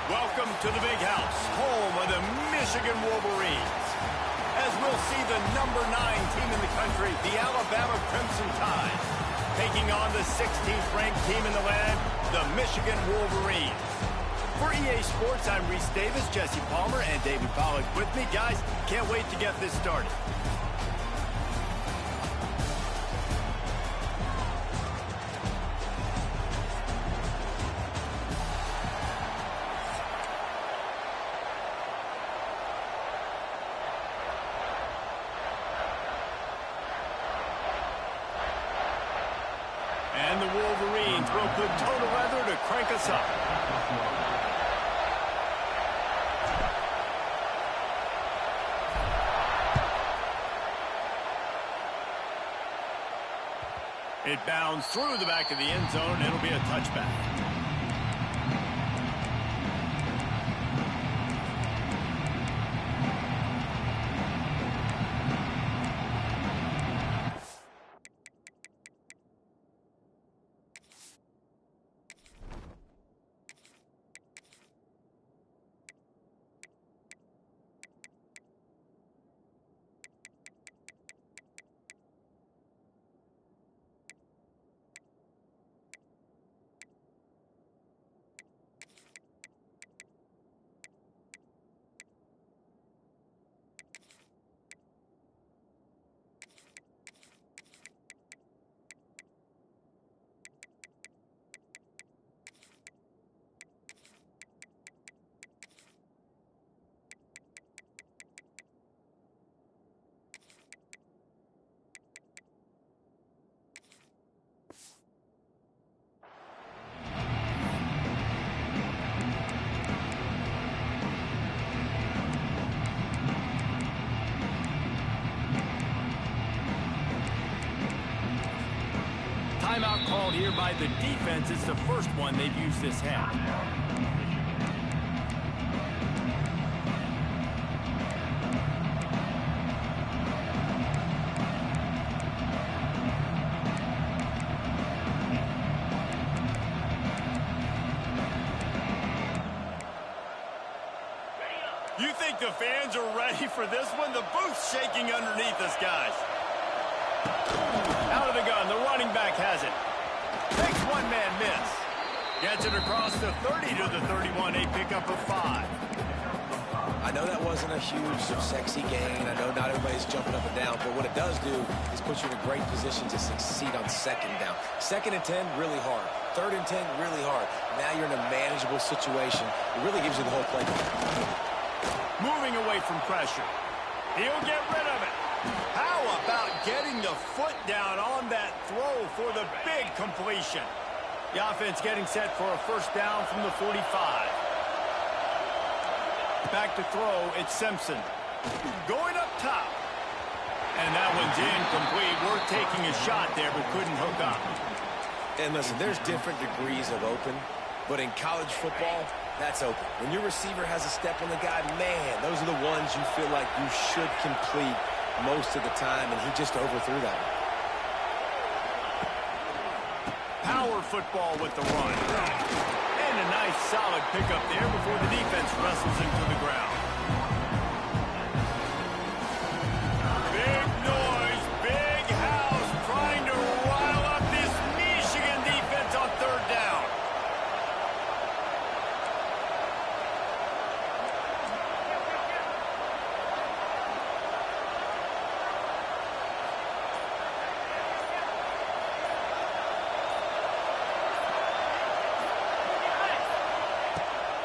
Welcome to the Big House, home of the Michigan Wolverines. As we'll see the number 9 team in the country, the Alabama Crimson Tide, taking on the 16th ranked team in the land, the Michigan Wolverines. For EA Sports, I'm Reese Davis, Jesse Palmer, and David Pollack with me. Guys, can't wait to get this started. And the Wolverines will put total weather to crank us up. It bounds through the back of the end zone. It'll be a touchback. Timeout called here by the defense. It's the first one they've used this half. You think the fans are ready for this one? The booth's shaking underneath us, guys. Out of the gun, the running back has it. Takes one man miss. Gets it across the 30 to the 31, a pickup of 5. I know that wasn't a huge, sexy gain. I know not everybody's jumping up and down, but what it does do is put you in a great position to succeed on second down. 2nd and 10, really hard. 3rd and 10, really hard. Now you're in a manageable situation. It really gives you the whole play. Moving away from pressure. He'll get rid of it. How about getting the foot down on that throw for the big completion? The offense getting set for a first down from the 45. Back to throw, it's Simpson. Going up top. And that one's incomplete. We're taking a shot there, but couldn't hook up. And listen, there's different degrees of open, but in college football, that's open. When your receiver has a step on the guy, man, those are the ones you feel like you should complete most of the time, and he just overthrew that one. Power football with the run. And a nice solid pickup there before the defense wrestles him to the ground. Big noise, big house, trying to rile up this Michigan defense on 3rd down.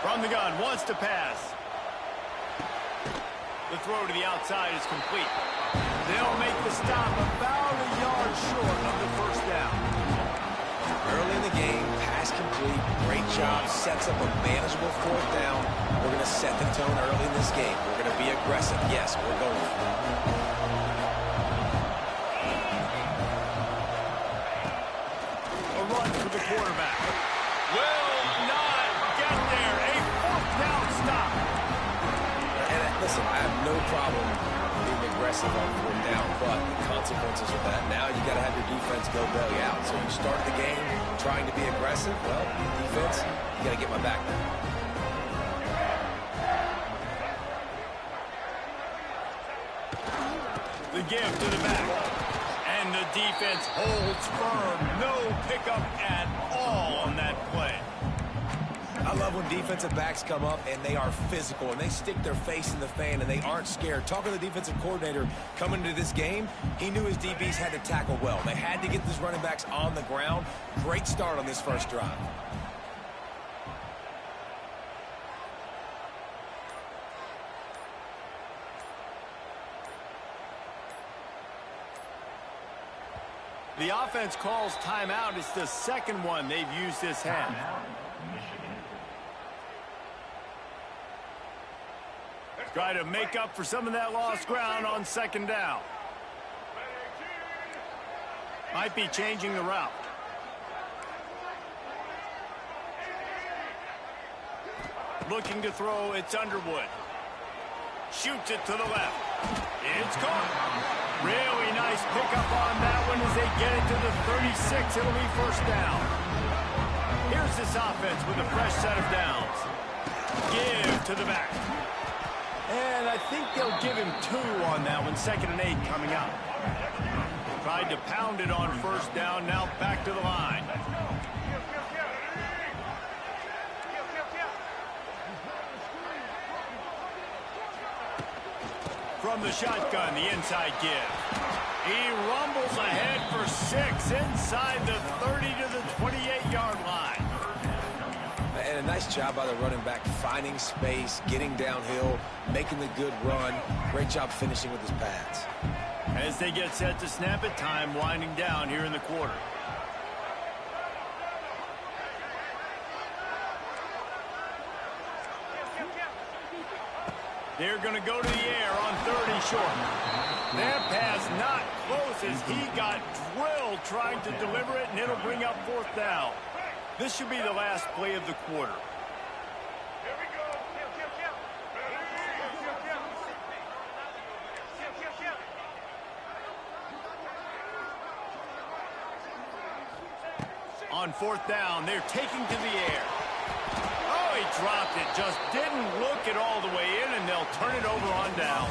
From the gun, wants to pass. The throw to the outside is complete. They'll make the stop about a yard short of the first down. Early in the game, pass complete, great job, sets up a manageable fourth down. We're going to set the tone early in this game. We're going to be aggressive. Yes, we're going for it. A run for the quarterback. Will not get there. A fourth down stop. And listen, I have no problem being aggressive on fourth down, but the consequences of that, now you got to have your defense go belly out. So you start the game trying to be aggressive. Well, defense, you got to get my back now. The give to the back. And the defense holds firm. No pickup at all on that play. I love when defensive backs come up and they are physical and they stick their face in the fan and they aren't scared. Talking to the defensive coordinator coming into this game, he knew his DBs had to tackle well. They had to get these running backs on the ground. Great start on this first drive. The offense calls timeout. It's the second one they've used this half. Try to make up for some of that lost ground on second down. Might be changing the route. Looking to throw, it's Underwood. Shoots it to the left. It's caught. Really nice pickup on that one as they get it to the 36. It'll be first down. Here's this offense with a fresh set of downs. Give to the back. And I think they'll give him 2 on that one. 2nd and 8 coming up. Tried to pound it on first down. Now back to the line. From the shotgun, the inside give. He rumbles ahead for 6 inside the 30 to the 28-yard line. And a nice job by the running back, finding space, getting downhill, making the good run. Great job finishing with his pads. As they get set to snap it, time winding down here in the quarter. They're going to go to the air on 30 short. Their pass not close as he got drilled trying to deliver it, and it'll bring up fourth down. This should be the last play of the quarter. On fourth down, they're taking to the air. Oh, he dropped it. Just didn't look it all the way in, and they'll turn it over on downs.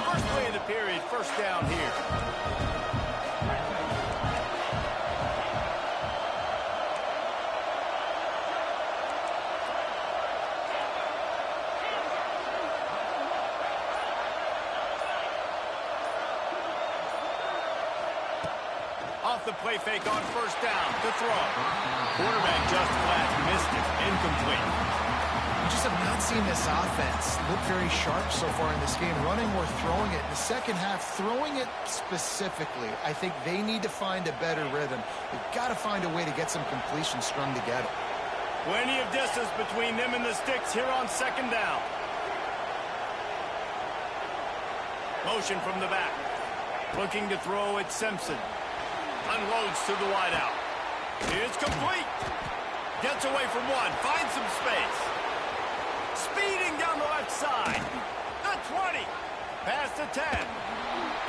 First play of the period, first down here. Off the play fake on first down to throw. Quarterback just flat missed it. Incomplete. We just have not seen this offense look very sharp so far in this game, running or throwing it. In the second half, throwing it specifically, I think they need to find a better rhythm. They've got to find a way to get some completion strung together. Plenty of distance between them and the sticks here on second down. Motion from the back. Looking to throw at Simpson. Unloads to the wideout. It's complete. Gets away from one. Finds some space. Speeding down the left side. The 20. Past the 10.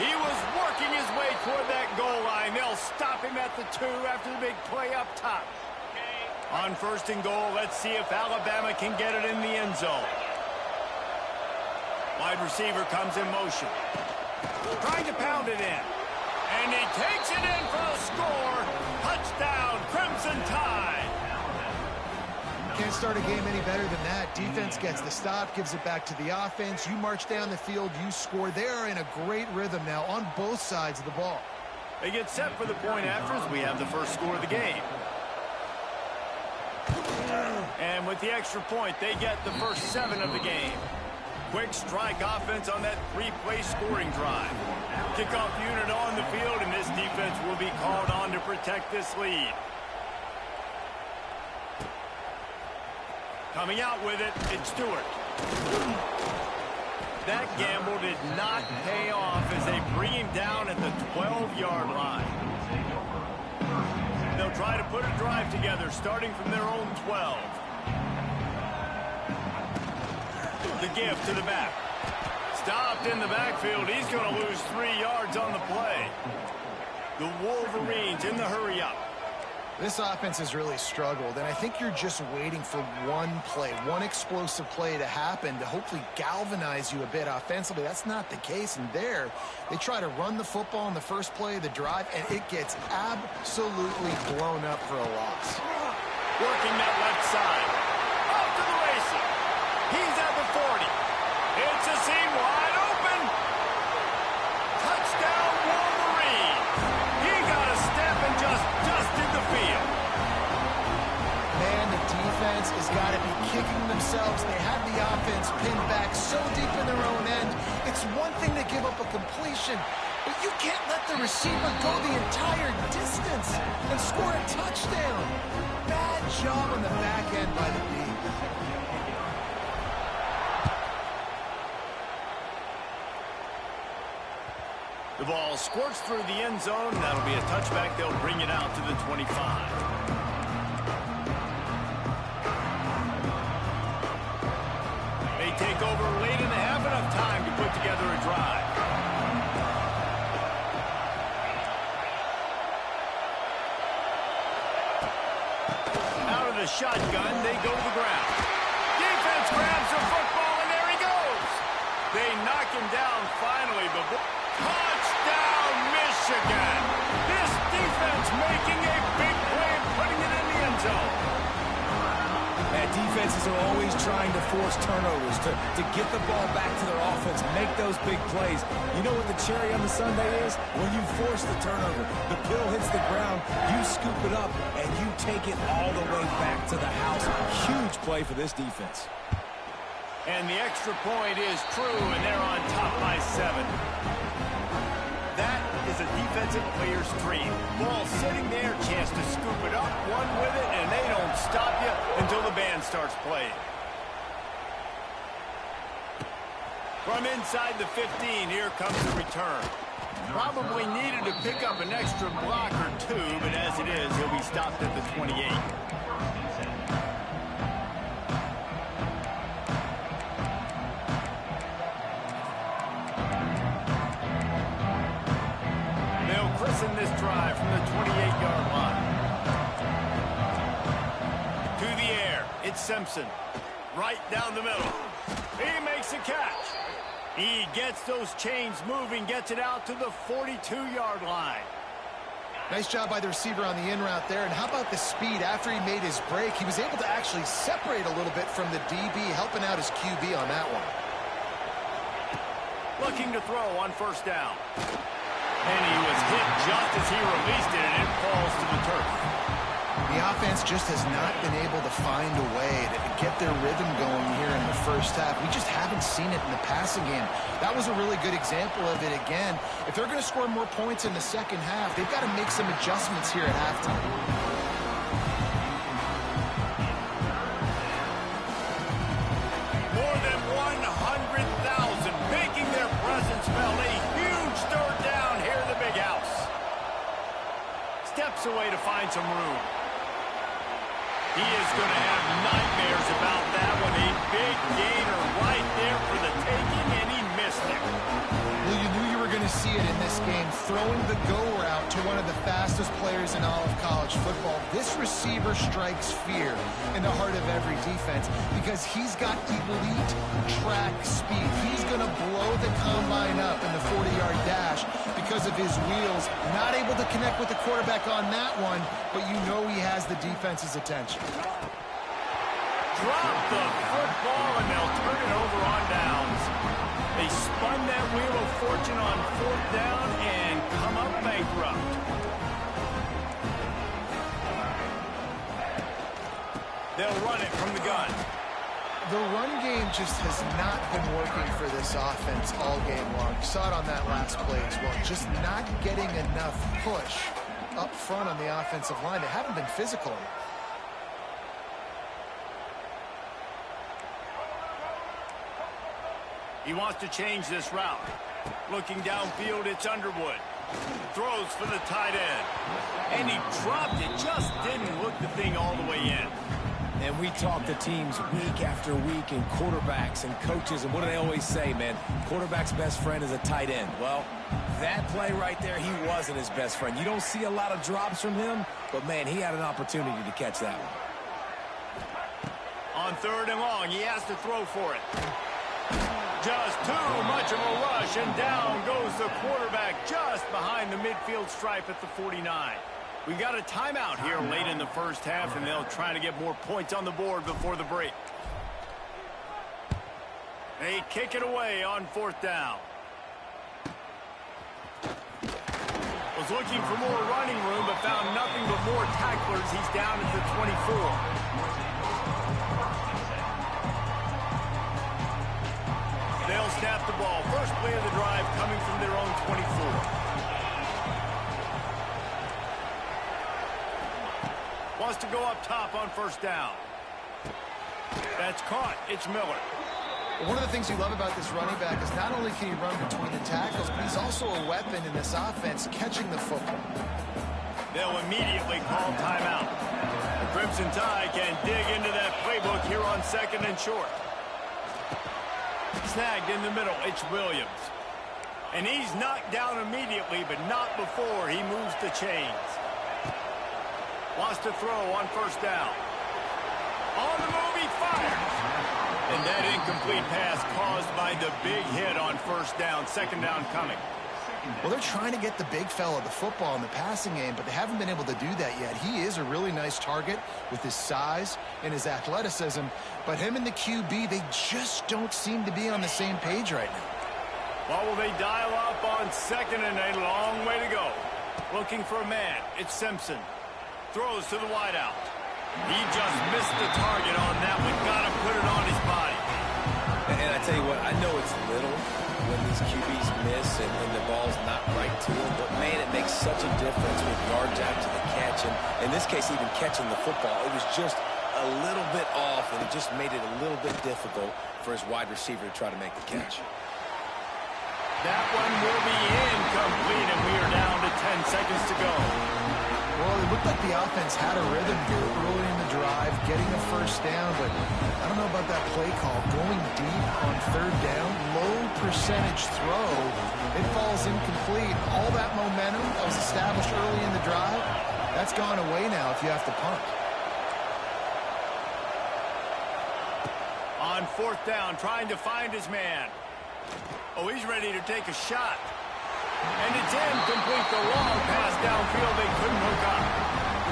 He was working his way toward that goal line. They'll stop him at the 2 after the big play up top. On first and goal, let's see if Alabama can get it in the end zone. Wide receiver comes in motion. Trying to pound it in. And he takes it in for a score. Touchdown, Crimson Tide. Can't start a game any better than that. Defense gets the stop, gives it back to the offense. You march down the field, you score. They're in a great rhythm now on both sides of the ball. They get set for the point after as we have the first score of the game. And with the extra point, they get the first 7 of the game. Quick strike offense on that 3-play scoring drive. Kickoff unit on the field, and this defense will be called on to protect this lead. Coming out with it, it's Stewart. That gamble did not pay off as they bring him down at the 12-yard line. They'll try to put a drive together, starting from their own 12. The give to the back. Stopped in the backfield. He's going to lose 3 yards on the play. The Wolverines in the hurry-up. This offense has really struggled, and I think you're just waiting for one play, one explosive play to happen to hopefully galvanize you a bit offensively. That's not the case, and there, they try to run the football in the first play of the drive, and it gets absolutely blown up for a loss. Working that left side. Off to the races. He's at the 40. It's a seam wide open. Touchdown, Wolverine. He got a step and just dusted the field. Man, the defense has got to be kicking themselves. They had the offense pinned back so deep in their own end. It's one thing to give up a completion, but you can't let the receiver go the entire distance and score a touchdown. Bad job on the back end by the D. The ball squirts through the end zone. That'll be a touchback. They'll bring it out to the 25. They take over late in the half, enough time to put together a drive. Out of the shotgun, they go to the ground. Defense grabs the football, and there he goes. They knock him down finally, but touchdown, Michigan! This defense making a big play and putting it in the end zone. Man, defenses are always trying to force turnovers, to get the ball back to their offense, make those big plays. You know what the cherry on the sundae is? When you force the turnover, the pill hits the ground, you scoop it up, and you take it all the way back to the house. Huge play for this defense. And the extra point is true, and they're on top by 7. That is a defensive player's dream. Ball sitting there, chance to scoop it up, one with it, and they don't stop you until the band starts playing. From inside the 15, here comes the return. Probably needed to pick up an extra block or 2, but as it is, he'll be stopped at the 28. In this drive from the 28-yard line. To the air, it's Simpson. Right down the middle. He makes a catch. He gets those chains moving, gets it out to the 42-yard line. Nice job by the receiver on the in route there. And how about the speed? After he made his break, he was able to actually separate a little bit from the DB, helping out his QB on that one. Looking to throw on first down. And he was hit just as he released it, and it falls to the turf. The offense just has not been able to find a way to get their rhythm going here in the first half. We just haven't seen it in the passing game. That was a really good example of it again. If they're going to score more points in the second half, they've got to make some adjustments here at halftime. More than 100,000 making their presence felt. A huge third down here in the big house. Steps away to find some room. He is going to have nightmares about that one. A big gainer right there for the taking, and he missed it. Well, you knew you were going to see it in this game, throwing the go route to one of the fastest players in all of college football. This receiver strikes fear in the heart of every defense because he's got elite track speed. He's going to blow the combine up in the 40-yard dash because of his wheels. Not able to connect with the quarterback on that one, but you know he has the defense's attention. Drop the football, and they'll turn it over on downs. They spun that wheel of fortune on fourth down and come up bankrupt. They'll run it from the gun. The run game just has not been working for this offense all game long. You saw it on that last play as well. Just not getting enough push up front on the offensive line. They haven't been physical. He wants to change this route. Looking downfield, it's Underwood. Throws for the tight end. And he dropped it. Just didn't hook the thing all the way in. And we talk to teams week after week and quarterbacks and coaches, and what do they always say, man? Quarterback's best friend is a tight end. Well, that play right there, he wasn't his best friend. You don't see a lot of drops from him, but, man, he had an opportunity to catch that one. On 3rd and long, he has to throw for it. Just too much of a rush, and down goes the quarterback just behind the midfield stripe at the 49. We got a timeout here late in the first half, and they'll try to get more points on the board before the break. They kick it away on 4th down. Was looking for more running room, but found nothing but more tacklers. He's down at the 24. They'll snap the ball. First play of the drive coming from their own 24. Wants to go up top on 1st down. That's caught. It's Miller. One of the things you love about this running back is not only can he run between the tackles, but he's also a weapon in this offense catching the football. They'll immediately call timeout. The Crimson Tide can dig into that playbook here on 2nd and short. Snagged in the middle. It's Williams. And he's knocked down immediately, but not before he moves the chains. Wants to throw on 1st down. On the move, he fires. And that incomplete pass caused by the big hit on 1st down. 2nd down coming. Well, they're trying to get the big fella the football in the passing game, but they haven't been able to do that yet. He is a really nice target with his size and his athleticism, but him and the QB, they just don't seem to be on the same page right now. Well, will they dial up on 2nd and a long way to go? Looking for a man. It's Simpson. Throws to the wideout. He just missed the target on that one. Got to put it on his body. And I tell you what, I know it's little when these QBs miss and the ball's not right to them, but, man, it makes such a difference with yards after the catch. And in this case, even catching the football, it was just a little bit off, and it just made it a little bit difficult for his wide receiver to try to make the catch. That one will be incomplete, and we are down to 10 seconds to go. Well, it looked like the offense had a rhythm here early in the drive, getting a 1st down, but I don't know about that play call. Going deep on 3rd down, low percentage throw, it falls incomplete. All that momentum that was established early in the drive, that's gone away now if you have to punt. On 4th down, trying to find his man. Oh, he's ready to take a shot. And it's incomplete. The long pass downfield, they couldn't hook up.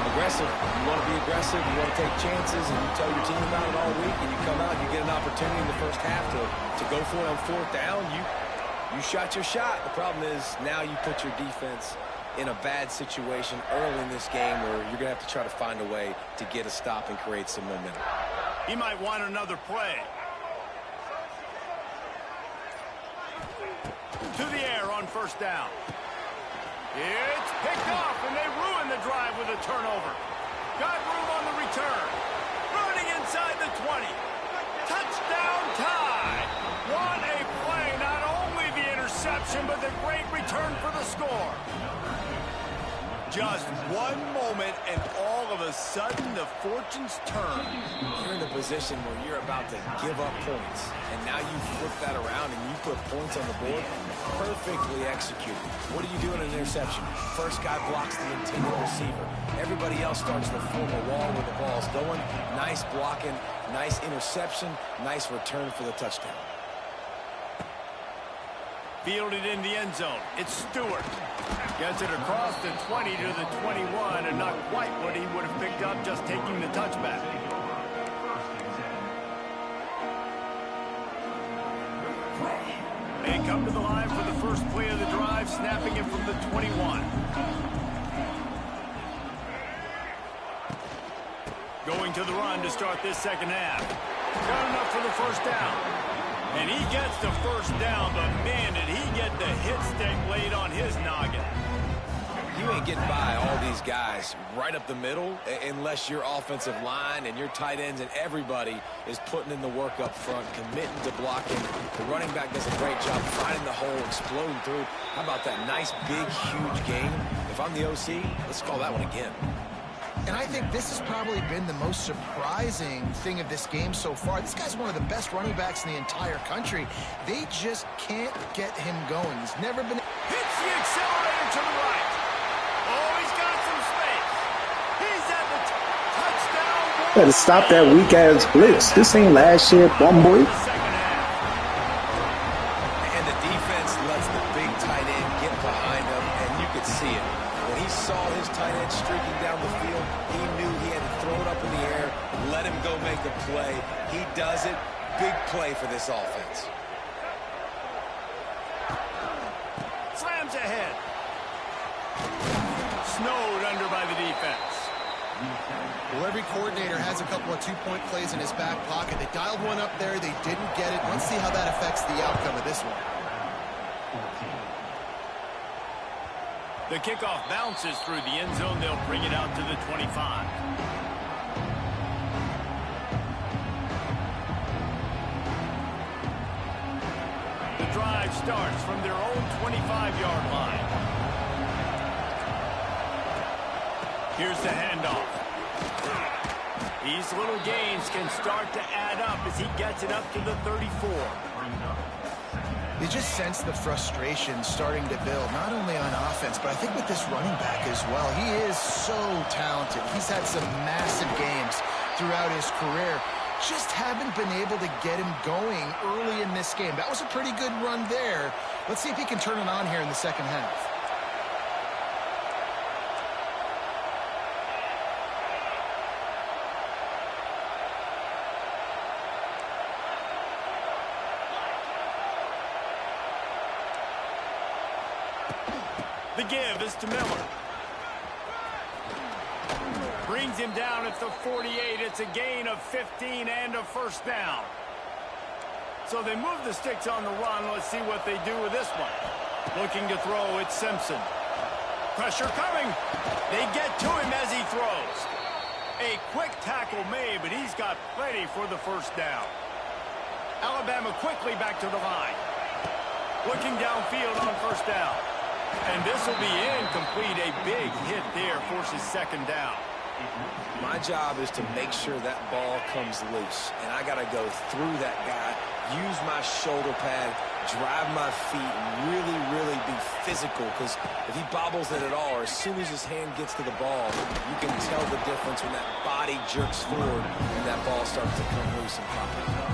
Aggressive. You want to be aggressive. You want to take chances, and you tell your team about it all week, and you come out and you get an opportunity in the first half to go for it on 4th down. You shot your shot. The problem is now you put your defense in a bad situation early in this game where you're going to have to try to find a way to get a stop and create some momentum. He might want another play. To the air on 1st down. It's picked off, and they ruin the drive with a turnover. Got room on the return. Running inside the 20. Touchdown tie. What a play. Not only the interception, but the great return for the score. Just one moment, and all of a sudden, the fortunes turn. You're in a position where you're about to give up points, and now you flip that around and you put points on the board. Perfectly executed. What do you do in an interception? First guy blocks the intended receiver. Everybody else starts to form a wall where the ball's going. Nice blocking, nice interception, nice return for the touchdown. Fielded in the end zone. It's Stewart. Gets it across the 20 to the 21, and not quite what he would have picked up just taking the touchback. They come to the line for the first play of the drive, snapping it from the 21. Going going to the run to start this second half. Got enough for the first down. And he gets the first down, but man, did he get the hit stick laid on his noggin. You ain't getting by all these guys right up the middle unless your offensive line and your tight ends and everybody is putting in the work up front, committing to blocking. The running back does a great job finding the hole, exploding through. How about that nice, big, huge game? If I'm the OC, let's call that one again. And I think this has probably been the most surprising thing of this game so far. This guy's one of the best running backs in the entire country. They just can't get him going. He's never been... Hits the accelerator to the right. Oh, he's got some space. He's at the touchdown. Better stop that weak-ass blitz. This ain't last year, bum boy. And the defense lets the big tight end get behind him, and you could see it. When he saw his tight end streaking down the field, he knew he had to throw it up in the air, let him go make a play. He does it. Big play for this offense. Slams ahead. Snowed under by the defense. Well, every coordinator has a couple of two-point plays in his back pocket. They dialed one up there. They didn't get it. Let's see how that affects the outcome of this one. The kickoff bounces through the end zone. They'll bring it out to the 25. The drive starts from their own 25-yard line. Here's the handoff. These little gains can start to add up as he gets it up to the 34. You just sense the frustration starting to build, not only on offense, but I think with this running back as well. He is so talented. He's had some massive games throughout his career. Just haven't been able to get him going early in this game. That was a pretty good run there. Let's see if he can turn it on here in the second half. The give is to Miller. Brings him down at the 48. It's a gain of 15 and a first down. So they move the sticks on the run. Let's see what they do with this one. Looking to throw, it's Simpson. Pressure coming. They get to him as he throws. A quick tackle made, but he's got plenty for the first down. Alabama quickly back to the line. Looking downfield on first down. And this will be incomplete. A big hit there forces second down. My job is to make sure that ball comes loose. And I got to go through that guy, use my shoulder pad, drive my feet, and really be physical. Because if he bobbles it at all, or as soon as his hand gets to the ball, you can tell the difference when that body jerks forward and that ball starts to come loose and pop out.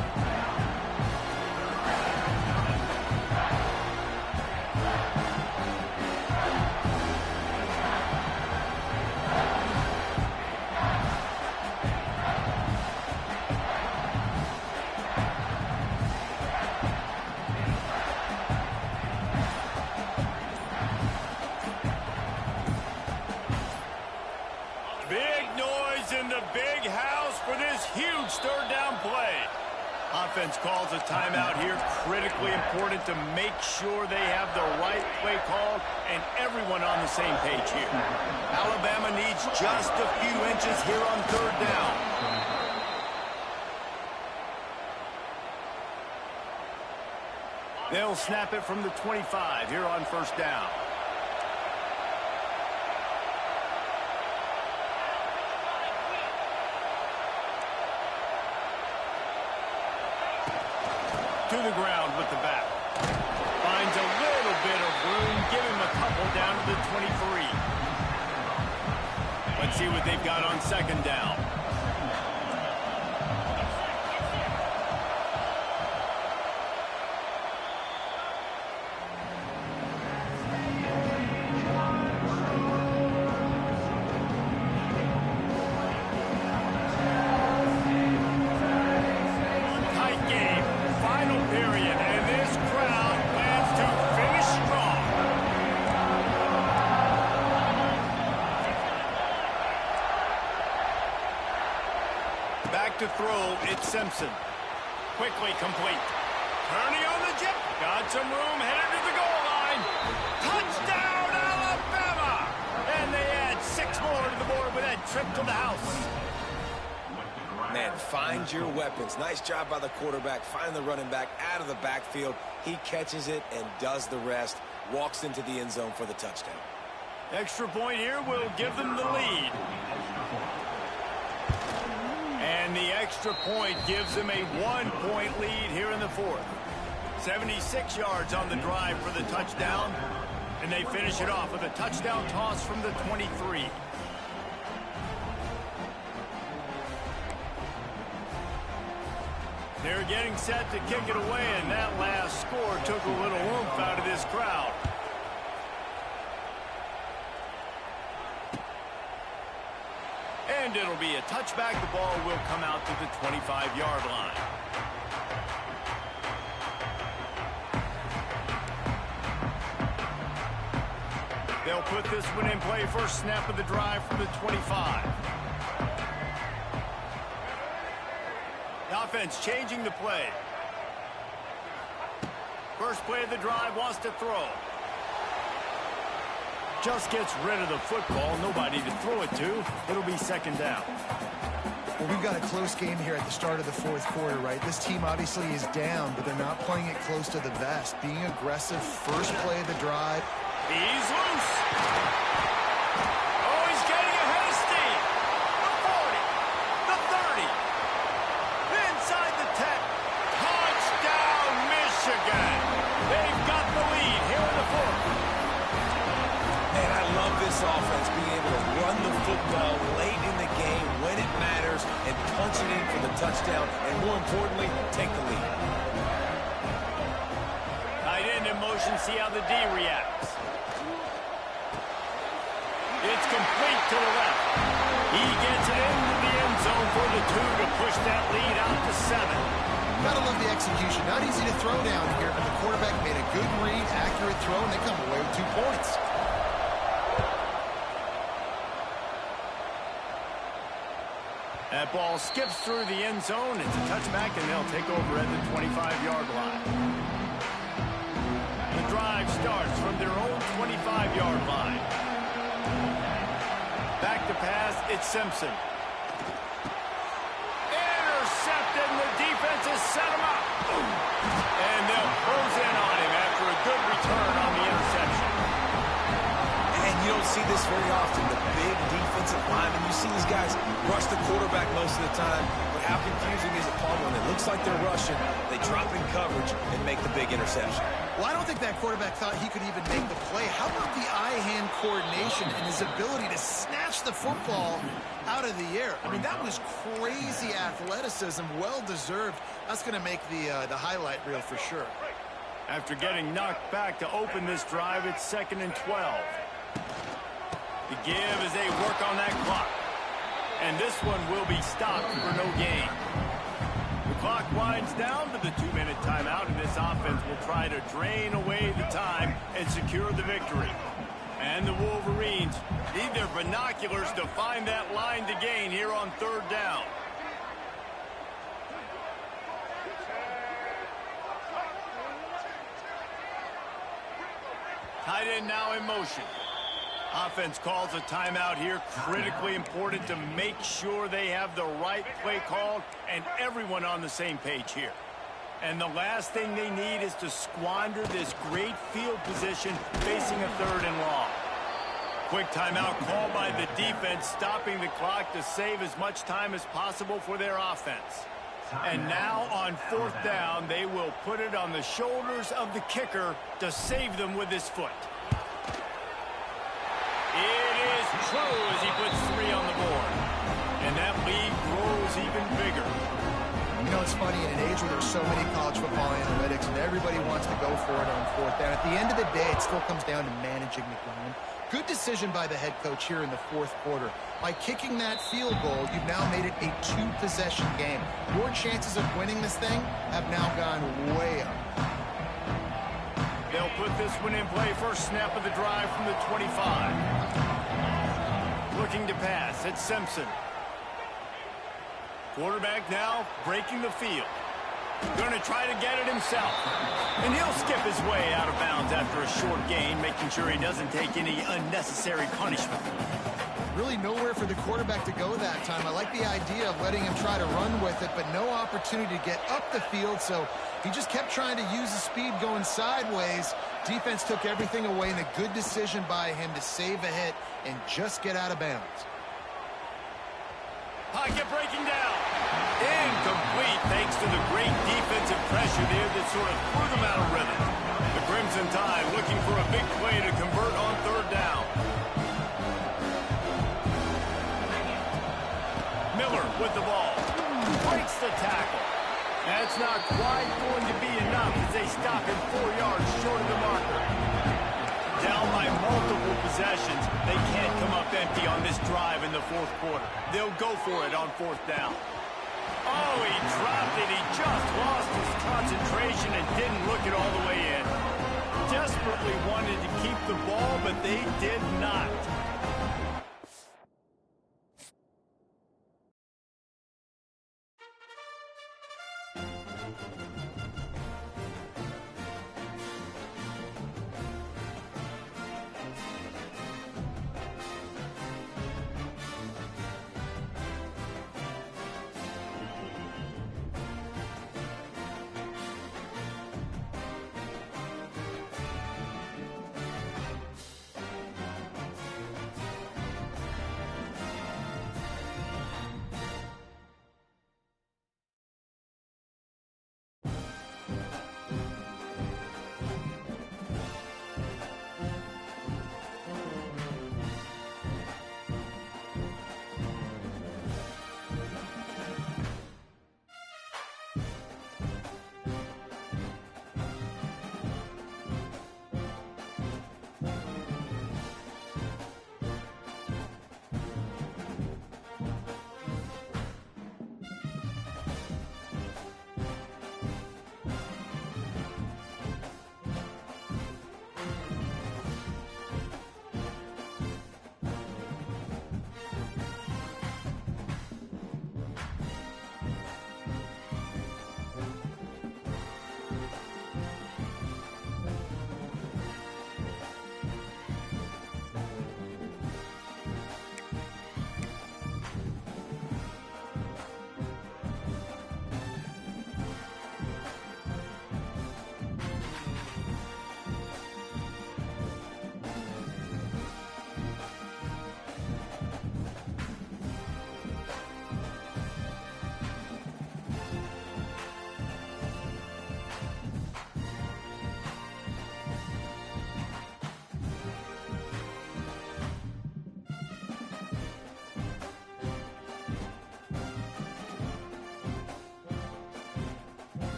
Third down play. Offense calls a timeout here. Critically important to make sure they have the right play call and everyone on the same page here. Alabama needs just a few inches here on third down. They'll snap it from the 25 here on first down. To the ground with the back. Finds a little bit of room. Give him a couple down to the 23. Let's see what they've got on second down. back to throw. It's Simpson. Quickly complete. Turning on the jet. Got some room, headed to the goal line. Touchdown, Alabama! And they add 6 more to the board with that trip to the house. Man, find your weapons. Nice job by the quarterback. Find the running back out of the backfield. He catches it and does the rest. Walks into the end zone for the touchdown. Extra point here will give them the lead. And the extra point gives them a 1-point lead here in the fourth. 76 yards on the drive for the touchdown. And they finish it off with a touchdown toss from the 23. They're getting set to kick it away, and that last score took a little oomph out of this crowd. And it'll be a touchback. The ball will come out to the 25-yard line. They'll put this one in play. First snap of the drive from the 25. The offense changing the play. First play of the drive, wants to throw. Just gets rid of the football. Nobody to throw it to. It'll be second down. Well, we've got a close game here at the start of the fourth quarter, right? This team obviously is down, but they're not playing it close to the vest. Being aggressive, first play of the drive. He's loose. Oh, he's getting ahead of steam. The 40, the 30, inside the 10. Touchdown, Michigan. They've got the lead here in the fourth. And I love this offense being able to run the football late in the game when it matters and punch it in for the touchdown, and more importantly, take the lead. Tight end in motion, see how the D reacts. It's complete to the left. He gets it into the end zone for the 2 to push that lead out to 7. Gotta love the execution. Not easy to throw down here, but the quarterback made a good read, accurate throw, and they come away with 2 points. That ball skips through the end zone. It's a touchback, and they'll take over at the 25-yard line. The drive starts from their own 25-yard line. Back to pass, it's Simpson. Intercepted, and the defense has set him up. And they'll close in on him after a good return on the interception. And you don't see this very often, the big defensive linemen. You see these guys rush the quarterback most of the time, but how confusing is it, Paul, when it looks like they're rushing, they drop in coverage and make the big interception? Well, I don't think that quarterback thought he could even make the play. How about the eye-hand coordination and his ability to snatch the football out of the air? I mean, that was crazy athleticism, well-deserved. That's going to make the highlight reel for sure. After getting knocked back to open this drive, it's 2nd and 12. The give as they work on that clock. And this one will be stopped for no gain. The clock winds down to the 2-minute timeout, and this offense will try to drain away the time and secure the victory. And the Wolverines need their binoculars to find that line to gain here on 3rd down. Tight end now in motion. Offense calls a timeout here. Critically important to make sure they have the right play called and everyone on the same page here. And the last thing they need is to squander this great field position facing a 3rd and long. Quick timeout called by the defense, stopping the clock to save as much time as possible for their offense. And now on 4th down, they will put it on the shoulders of the kicker to save them with his foot. It is true as he puts 3 on the board. And that lead grows even bigger. You know, it's funny, in an age where there's so many college football analytics and everybody wants to go for it on 4th down, at the end of the day, it still comes down to managing the game. Good decision by the head coach here in the 4th quarter. By kicking that field goal, you've now made it a 2-possession game. Your chances of winning this thing have now gone way up. They'll put this one in play. First snap of the drive from the 25. Looking to pass, it's Simpson. Quarterback now breaking the field. Going to try to get it himself. And he'll skip his way out of bounds after a short gain, making sure he doesn't take any unnecessary punishment. Really nowhere for the quarterback to go that time. I like the idea of letting him try to run with it, but no opportunity to get up the field, so he just kept trying to use the speed going sideways. Defense took everything away, and a good decision by him to save a hit and just get out of bounds. Pocket breaking down. Incomplete thanks to the great defensive pressure there that sort of threw them out of rhythm. The Crimson Tide looking for a big play to convert on third down. Miller with the ball. Breaks the tackle. That's not quite going to be enough as they stop him 4 yards short of the marker. Down by multiple possessions, they can't come up empty on this drive in the fourth quarter. They'll go for it on fourth down. Oh, he dropped it. He just lost his concentration and didn't look it all the way in. Desperately wanted to keep the ball, but they did not.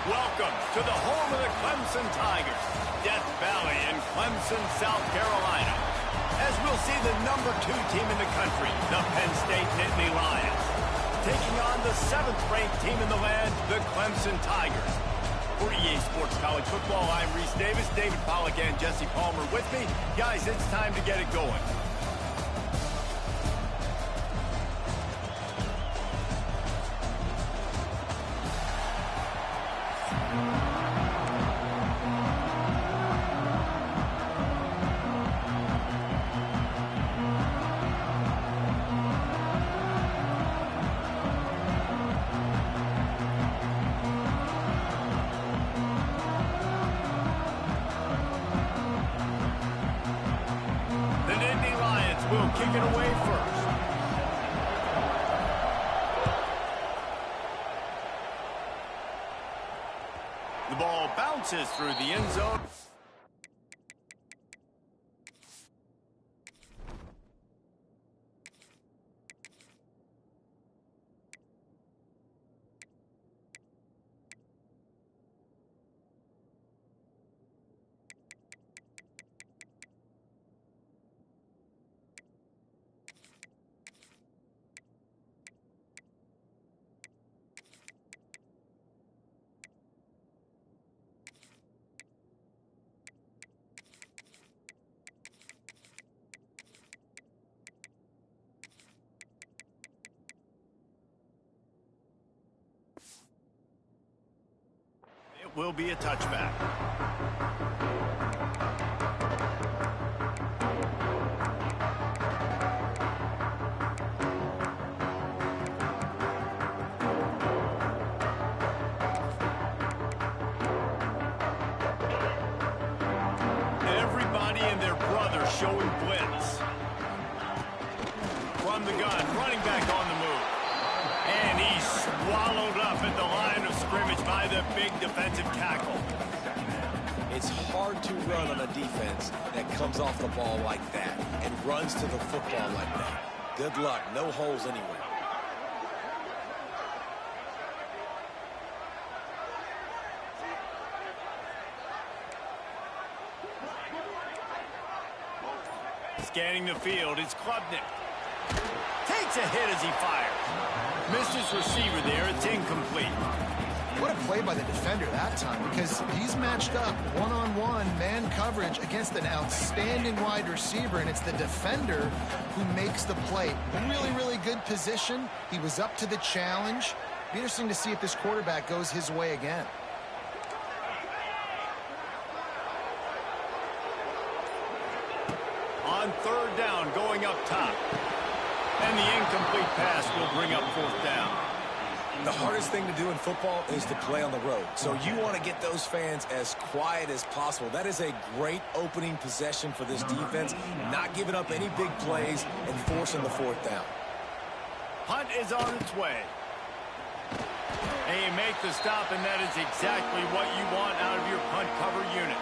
Welcome to the home of the Clemson Tigers, Death Valley in Clemson, South Carolina. As we'll see the number 2 team in the country, the Penn State Nittany Lions, taking on the 7th-ranked team in the land, the Clemson Tigers. For EA Sports College Football, I'm Reese Davis, David Pollack, and Jesse Palmer with me. Guys, it's time to get it going. Will kick it away first. The ball bounces through the end zone. Will be a touchback. Everybody and their brother showing blitz. From the gun, running back on the move. And he's swallowed up at the line of scrimmage by the big defensive tackle. It's hard to run on a defense that comes off the ball like that and runs to the football like that. Good luck. No holes anywhere. Scanning the field, it's Klubnik. Takes a hit as he fires. Missed his receiver there. It's incomplete. What a play by the defender that time, because he's matched up one-on-one man coverage against an outstanding wide receiver, and it's the defender who makes the play. Really, really good position. He was up to the challenge. Be interesting to see if this quarterback goes his way again. On 3rd down, going up top. And the incomplete pass will bring up 4th down. The hardest thing to do in football is to play on the road. So you want to get those fans as quiet as possible. That is a great opening possession for this defense, not giving up any big plays and forcing the 4th down. Punt is on its way. They make the stop, and that is exactly what you want out of your punt cover unit.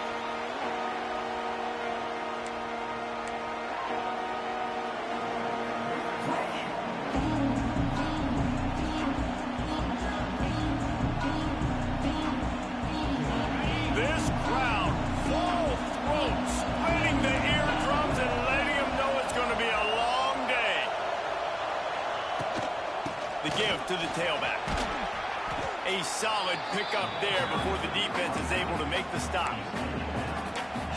To the tailback. A solid pickup there before the defense is able to make the stop.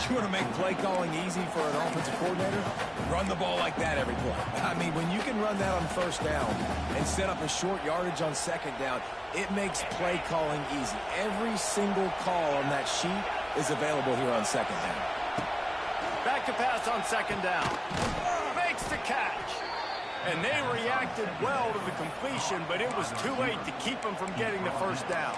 You want to make play calling easy for an offensive coordinator? Run the ball like that every play. I mean, when you can run that on 1st down and set up a short yardage on 2nd down, it makes play calling easy. Every single call on that sheet is available here on 2nd down. Back to pass on 2nd down. Makes the catch. And they reacted well to the completion, but it was too late to keep them from getting the 1st down.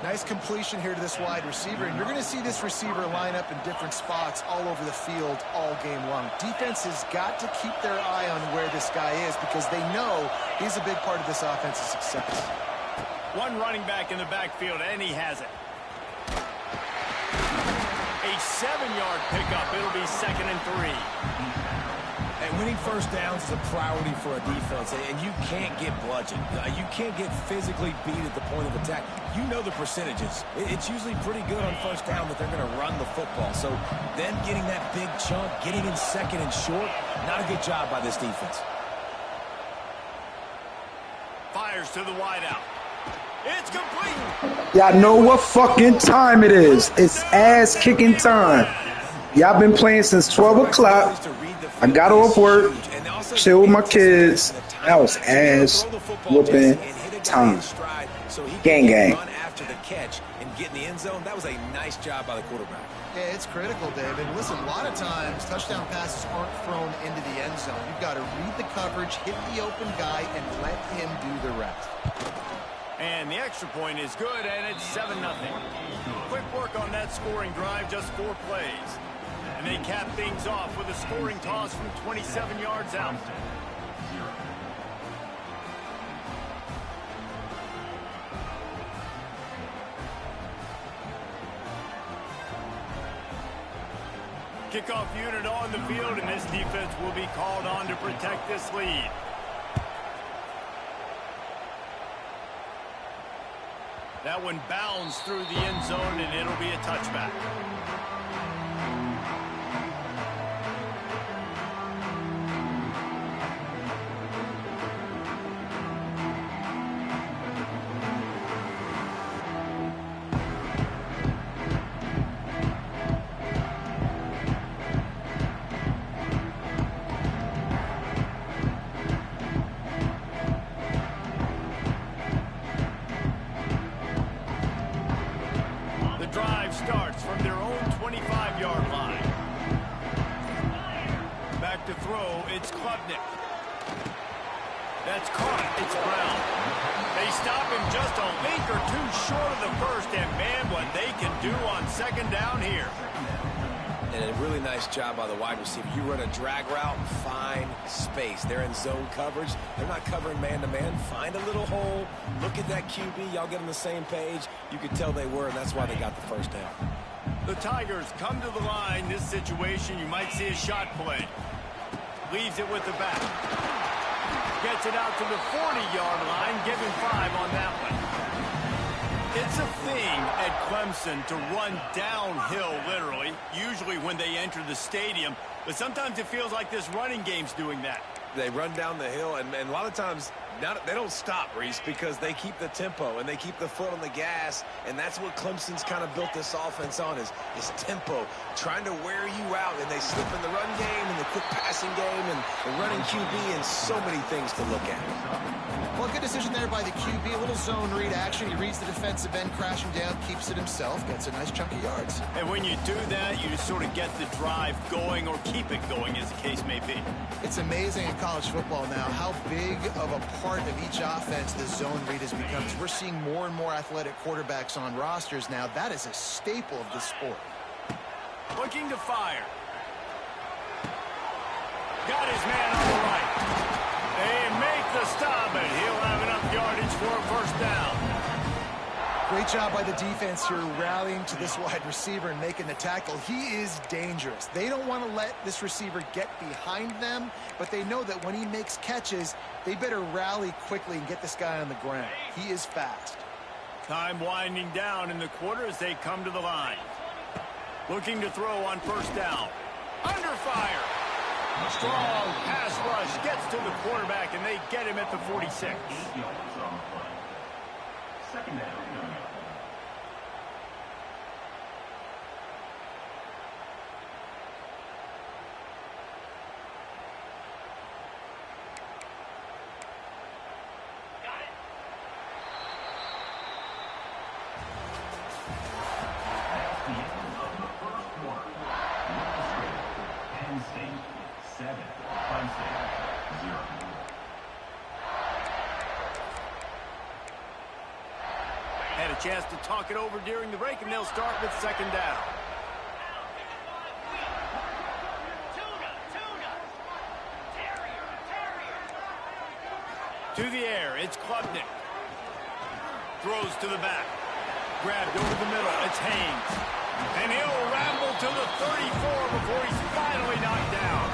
Nice completion here to this wide receiver, and you're going to see this receiver line up in different spots all over the field all game long. Defense has got to keep their eye on where this guy is because they know he's a big part of this offense's success. One running back in the backfield, and he has it. A 7-yard pickup. It'll be 2nd and 3. And winning first downs is a priority for a defense, and you can't get bludgeoned. You can't get physically beat at the point of attack. You know the percentages. It's usually pretty good on first down that they're going to run the football. So then getting that big chunk, getting in second and short, not a good job by this defense. Fires to the wideout. It's complete. Y'all know what fucking time it is. It's ass-kicking time. Y'all been playing since 12 o'clock. I got off work, chill with my kids. That was ass-whooping time. Gang, gang. After the catch and get in the end zone, that was a nice job by the quarterback. Yeah, it's critical, David. Listen, a lot of times touchdown passes aren't thrown into the end zone. You've got to read the coverage, hit the open guy, and let him do the rest. And the extra point is good, and it's 7-0. Quick work on that scoring drive, just 4 plays. And they cap things off with a scoring toss from 27 yards out. Kickoff unit on the field, and this defense will be called on to protect this lead. That one bounds through the end zone, and it'll be a touchback. Starts from their own 25-yard line. Back to throw, it's Klubnik. That's caught, it's Brown. They stop him just a link or two short of the first, and man, what they can do on second down here. And a really nice job by the wide receiver. You run a drag route, find space. They're in zone coverage. They're not covering man-to-man. Find a little hole. Look at that QB. Y'all get on the same page. You could tell they were, and that's why they got the first down. The Tigers come to the line. This situation, you might see a shot play. Leaves it with the back. Gets it out to the 40-yard line. Give him 5 on that one. It's a thing at Clemson to run downhill, literally, usually when they enter the stadium. But sometimes it feels like this running game's doing that. They run down the hill, and a lot of times they don't stop, Reese, because they keep the tempo and they keep the foot on the gas, and that's what Clemson's kind of built this offense on is tempo, trying to wear you out, and they slip in the run game and the quick passing game and the running QB and so many things to look at. Well, good decision there by the QB. A little zone read action. He reads the defensive end crashing down, keeps it himself, gets a nice chunk of yards. And when you do that, you just sort of get the drive going or keep it going, as the case may be. It's amazing in college football now how big of a part of each offense the zone read has become. We're seeing more and more athletic quarterbacks on rosters now. That is a staple of the sport. Looking to fire. Got his man on the right. They make the stop, and he'll have enough yardage for a first down. Great job by the defense here rallying to this wide receiver and making the tackle. He is dangerous. They don't want to let this receiver get behind them, but they know that when he makes catches, they better rally quickly and get this guy on the ground. He is fast. Time winding down in the quarter as they come to the line. Looking to throw on first down. Under fire. Strong pass rush gets to the quarterback, and they get him at the 46. Second down. Had a chance to talk it over during the break, and they'll start with second down. To the air, it's Klubnik. Throws to the back. Grabbed over the middle, it's Haynes. And he'll ramble to the 34 before he's finally knocked down.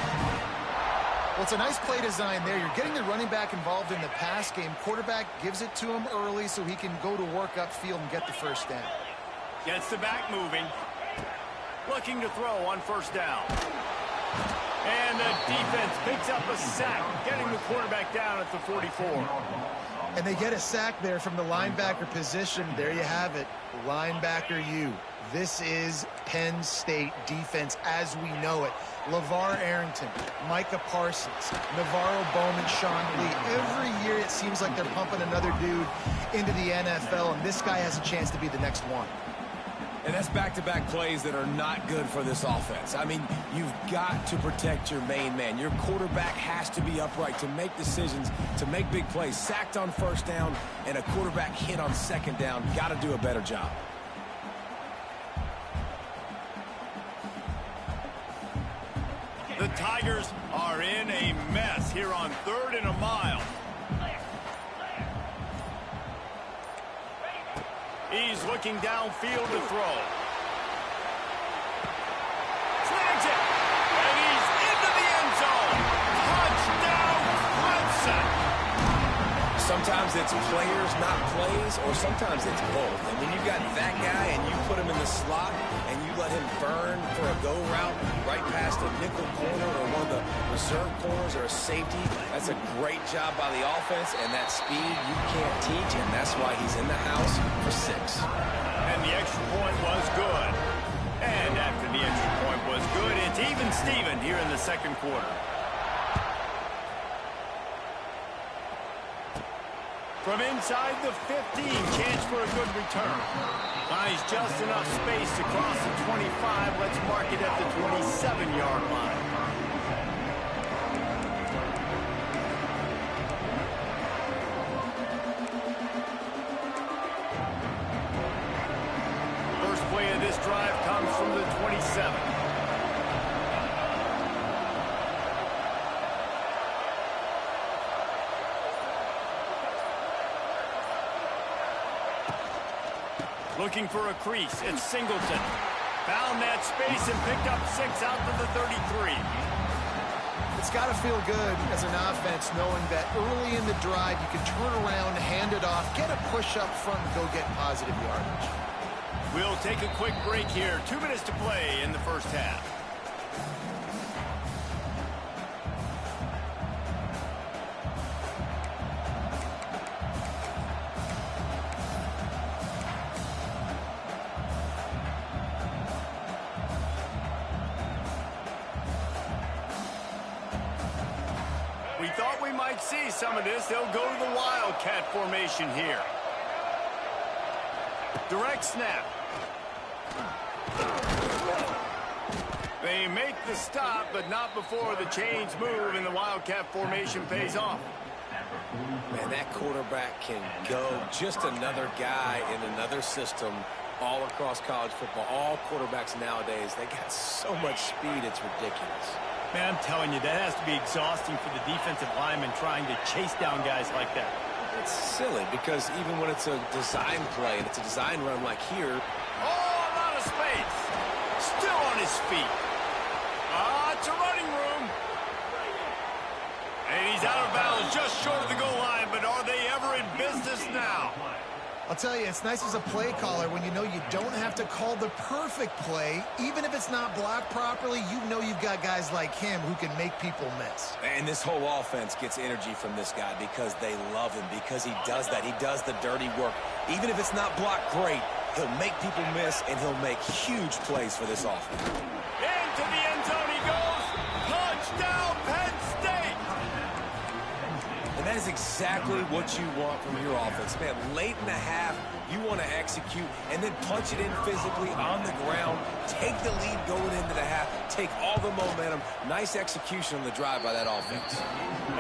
Well, it's a nice play design there. You're getting the running back involved in the pass game. Quarterback gives it to him early so he can go to work upfield and get the first down. Gets the back moving. Looking to throw on first down. And the defense picks up a sack, getting the quarterback down at the 44. And they get a sack there from the linebacker position. There you have it. Linebacker U. This is Penn State defense as we know it. LeVar Arrington, Micah Parsons, Navarro Bowman, Sean Lee. Every year it seems like they're pumping another dude into the NFL, and this guy has a chance to be the next one. And that's back-to-back plays that are not good for this offense. I mean, you've got to protect your main man. Your quarterback has to be upright to make decisions, to make big plays. Sacked on first down and a quarterback hit on second down. Got to do a better job. The Tigers are in a mess here on 3rd and a mile. He's looking downfield to throw. Snags it. And he's into the end zone. Touchdown, Clemson. Sometimes it's players, not plays, or sometimes it's both. And when you've got that guy and you put him in the slot and you let him burn for a go route right past a nickel corner or one of the reserve corners or a safety, that's a great job by the offense, and that speed you can't teach, and that's why he's in the house for 6. And the extra point was good. And after the extra point was good, it's even Steven here in the second quarter. From inside the 15, chance for a good return. Finds just enough space to cross the 25. Let's mark it at the 27-yard line. First play of this drive comes from the 27. Looking for a crease. It's Singleton. Found that space and picked up 6 out to the 33. It's got to feel good as an offense knowing that early in the drive you can turn around, hand it off, get a push up front, and go get positive yardage. We'll take a quick break here. 2 minutes to play in the first half. We thought we might see some of this. They'll go to the Wildcat formation here. Direct snap. They make the stop, but not before the chains move and the Wildcat formation pays off. Man, that quarterback can go. Just another guy in another system all across college football. All quarterbacks nowadays, they got so much speed, it's ridiculous. Man, I'm telling you, that has to be exhausting for the defensive lineman trying to chase down guys like that. It's silly because even when it's a design play and it's a design run like here. Oh, a lot of space. Still on his feet. It's a running room. And he's out of bounds just short of the goal line, but are they ever in business now? I'll tell you, it's nice as a play caller when you know you don't have to call the perfect play. Even if it's not blocked properly, you know you've got guys like him who can make people miss. And this whole offense gets energy from this guy because they love him, because he does that. He does the dirty work. Even if it's not blocked great, he'll make people miss, and he'll make huge plays for this offense. Into the end zone he goes. Touchdown, Penn State. And that is exactly what you want from your offense. Man, late in the half, you want to execute and then punch it in physically on the ground, take the lead going into the half, take all the momentum. Nice execution on the drive by that offense.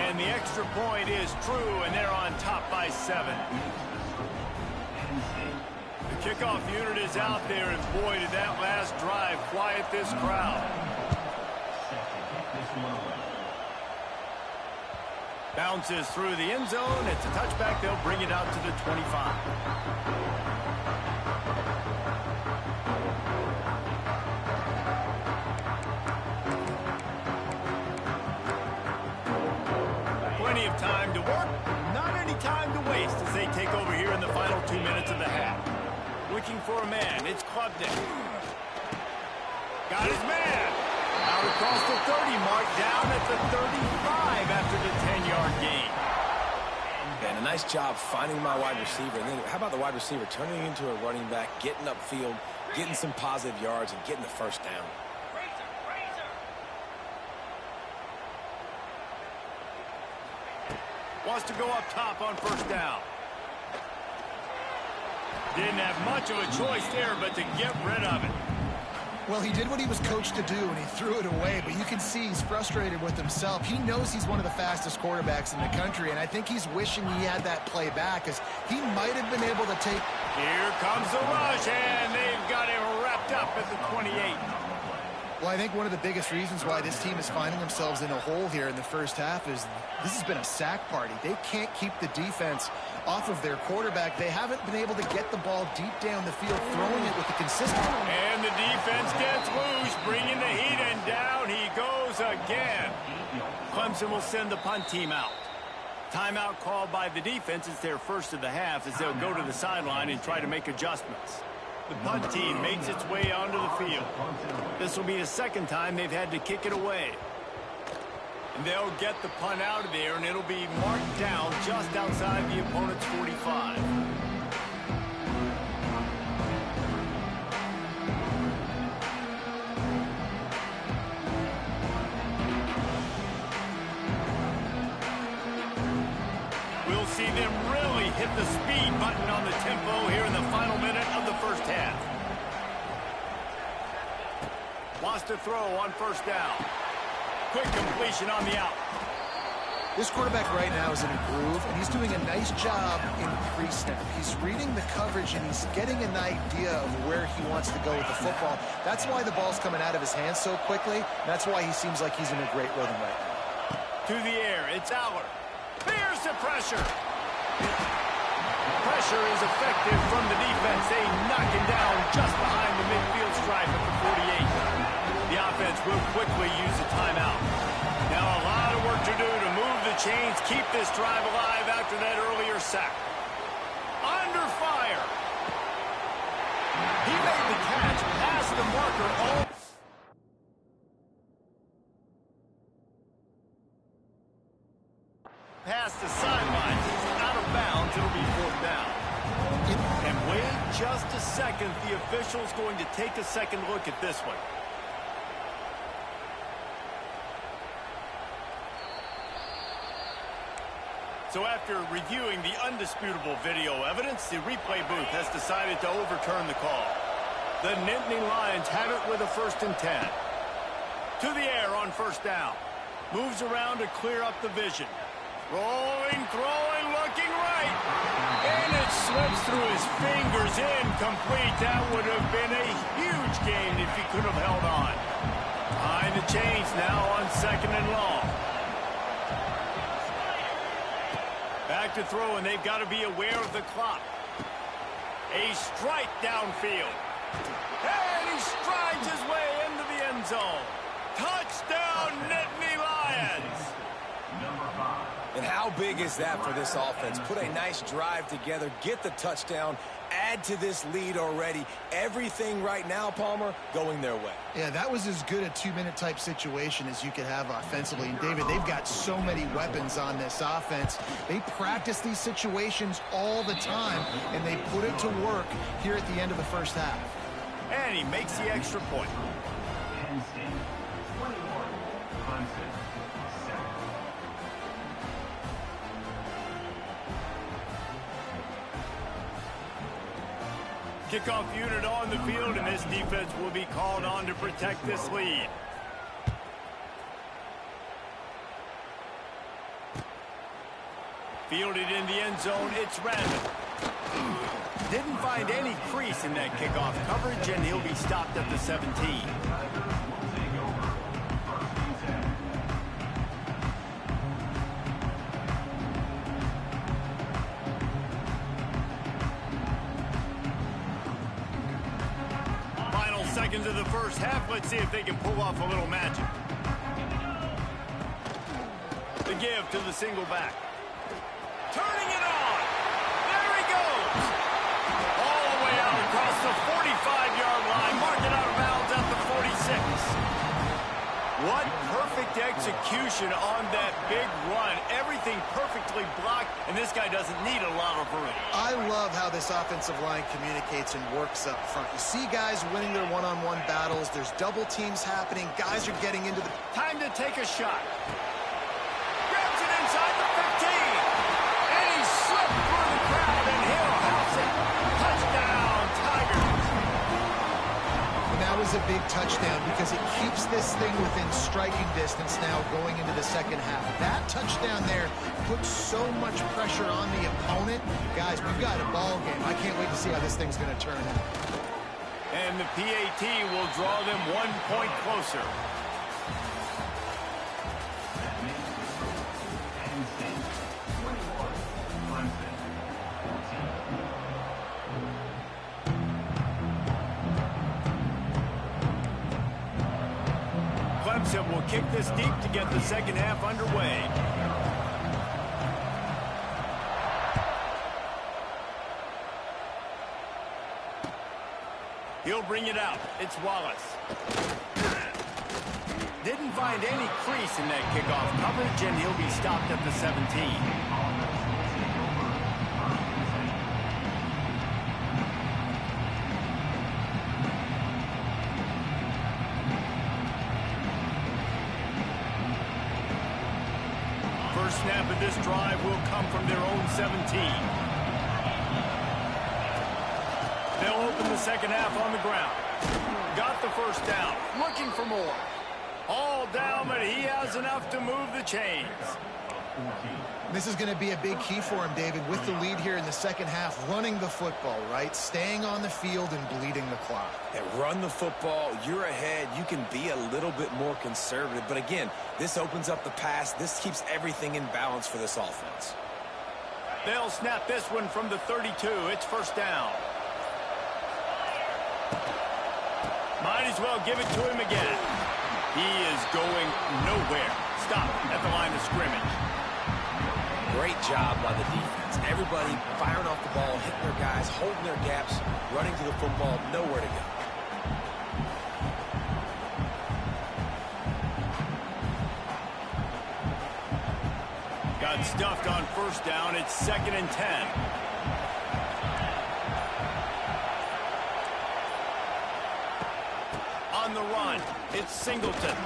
And the extra point is true, and they're on top by 7. The kickoff unit is out there, and boy, did that last drive quiet this crowd. Bounces through the end zone. It's a touchback. They'll bring it out to the 25. waste as they take over here in the final 2 minutes of the half. Looking for a man. It's Klubnik. Got his man. Out across the 30 mark, down at the 35 after the 10-yard gain. And a nice job finding my wide receiver. And then how about the wide receiver turning into a running back, getting upfield, getting some positive yards, and getting the first down. Wants to go up top on first down. Didn't have much of a choice there, but to get rid of it. Well, he did what he was coached to do, and he threw it away, but you can see he's frustrated with himself. He knows he's one of the fastest quarterbacks in the country, and I think he's wishing he had that play back, because he might have been able to take... Here comes the rush, and they've got him wrapped up at the 28. Well, I think one of the biggest reasons why this team is finding themselves in a hole here in the first half is this has been a sack party. They can't keep the defense off of their quarterback. They haven't been able to get the ball deep down the field, throwing it with the consistency. And the defense gets loose, bringing the heat, and down he goes again. Clemson will send the punt team out. Timeout called by the defense. It's their first of the half as they'll go to the sideline and try to make adjustments. The punt team makes its way onto the field. This will be the second time they've had to kick it away. And they'll get the punt out of there, and it'll be marked down just outside the opponent's 45. We'll see them really hit the speed button on the tempo here in the final minute of the first half. Wants to throw on first down. Quick completion on the out. This quarterback right now is in a groove, and he's doing a nice job in pre-snap. He's reading the coverage, and he's getting an idea of where he wants to go with the football. That's why the ball's coming out of his hands so quickly. That's why he seems like he's in a great rhythm right now. To the air, it's Aller. Fears the pressure. Pressure is effective from the defense. They knock him down just behind the midfield stripe at the 48. The offense will quickly use a timeout. Now a lot of work to do to move the chains, keep this drive alive after that earlier sack. Under fire. He made the catch past the marker all... Past the sidelines, it's out of bounds, it'll be fourth down. And wait just a second, the official's going to take a second look at this one. So after reviewing the undisputable video evidence, the replay booth has decided to overturn the call. The Nittany Lions have it with a 1st and 10. To the air on first down. Moves around to clear up the vision. Rolling, throwing, looking right. And it slips through his fingers, incomplete. That would have been a huge gain if he could have held on. Behind the chains now on 2nd and long. Back to throw, and they've got to be aware of the clock. A strike downfield. And he strides his way into the end zone. Touchdown, Nittany Lions! And how big is that for this offense? Put a nice drive together, get the touchdown, add to this lead already. Everything right now, Palmer, going their way. Yeah, that was as good a 2-minute type situation as you could have offensively. And, David, they've got so many weapons on this offense. They practice these situations all the time, and they put it to work here at the end of the first half. And he makes the extra point. Kickoff unit on the field, and this defense will be called on to protect this lead. Fielded in the end zone, it's Randall. Didn't find any crease in that kickoff coverage, and he'll be stopped at the 17. Seconds of the first half. Let's see if they can pull off a little magic. The give to the single back. Turning it on. Perfect execution on that big run. Everything perfectly blocked, and this guy doesn't need a lot of room. I love how this offensive line communicates and works up front. You see guys winning their one-on-one battles. There's double teams happening. Guys are getting into the... Time to take a shot. Grabs it inside the 15. And he slipped through the crowd, and he'll house it. Touchdown, Tigers. And that was a big touchdown because it keeps this thing within striking distance now going into the second half. That touchdown there puts so much pressure on the opponent. Guys, we've got a ball game. I can't wait to see how this thing's going to turn out. And the PAT will draw them 1 point closer. Clemson will kick this deep to get the second half underway. He'll bring it out. It's Wallace. Didn't find any crease in that kickoff coverage, and he'll be stopped at the 17. First snap of this drive will come from their own 17. They'll open the second half on the ground. Got the first down. Looking for more. All down, but he has enough to move the chains. This is going to be a big key for him, David, with the lead here in the second half, running the football, right? Staying on the field and bleeding the clock. And run the football. You're ahead. You can be a little bit more conservative. But again, this opens up the pass. This keeps everything in balance for this offense. They'll snap this one from the 32. It's first down. Might as well give it to him again. He is going nowhere. Stop at the line of scrimmage. Great job by the defense. Everybody firing off the ball, hitting their guys, holding their gaps, running to the football, nowhere to go. Got stuffed on first down. It's 2nd and 10. On the run, it's Singleton.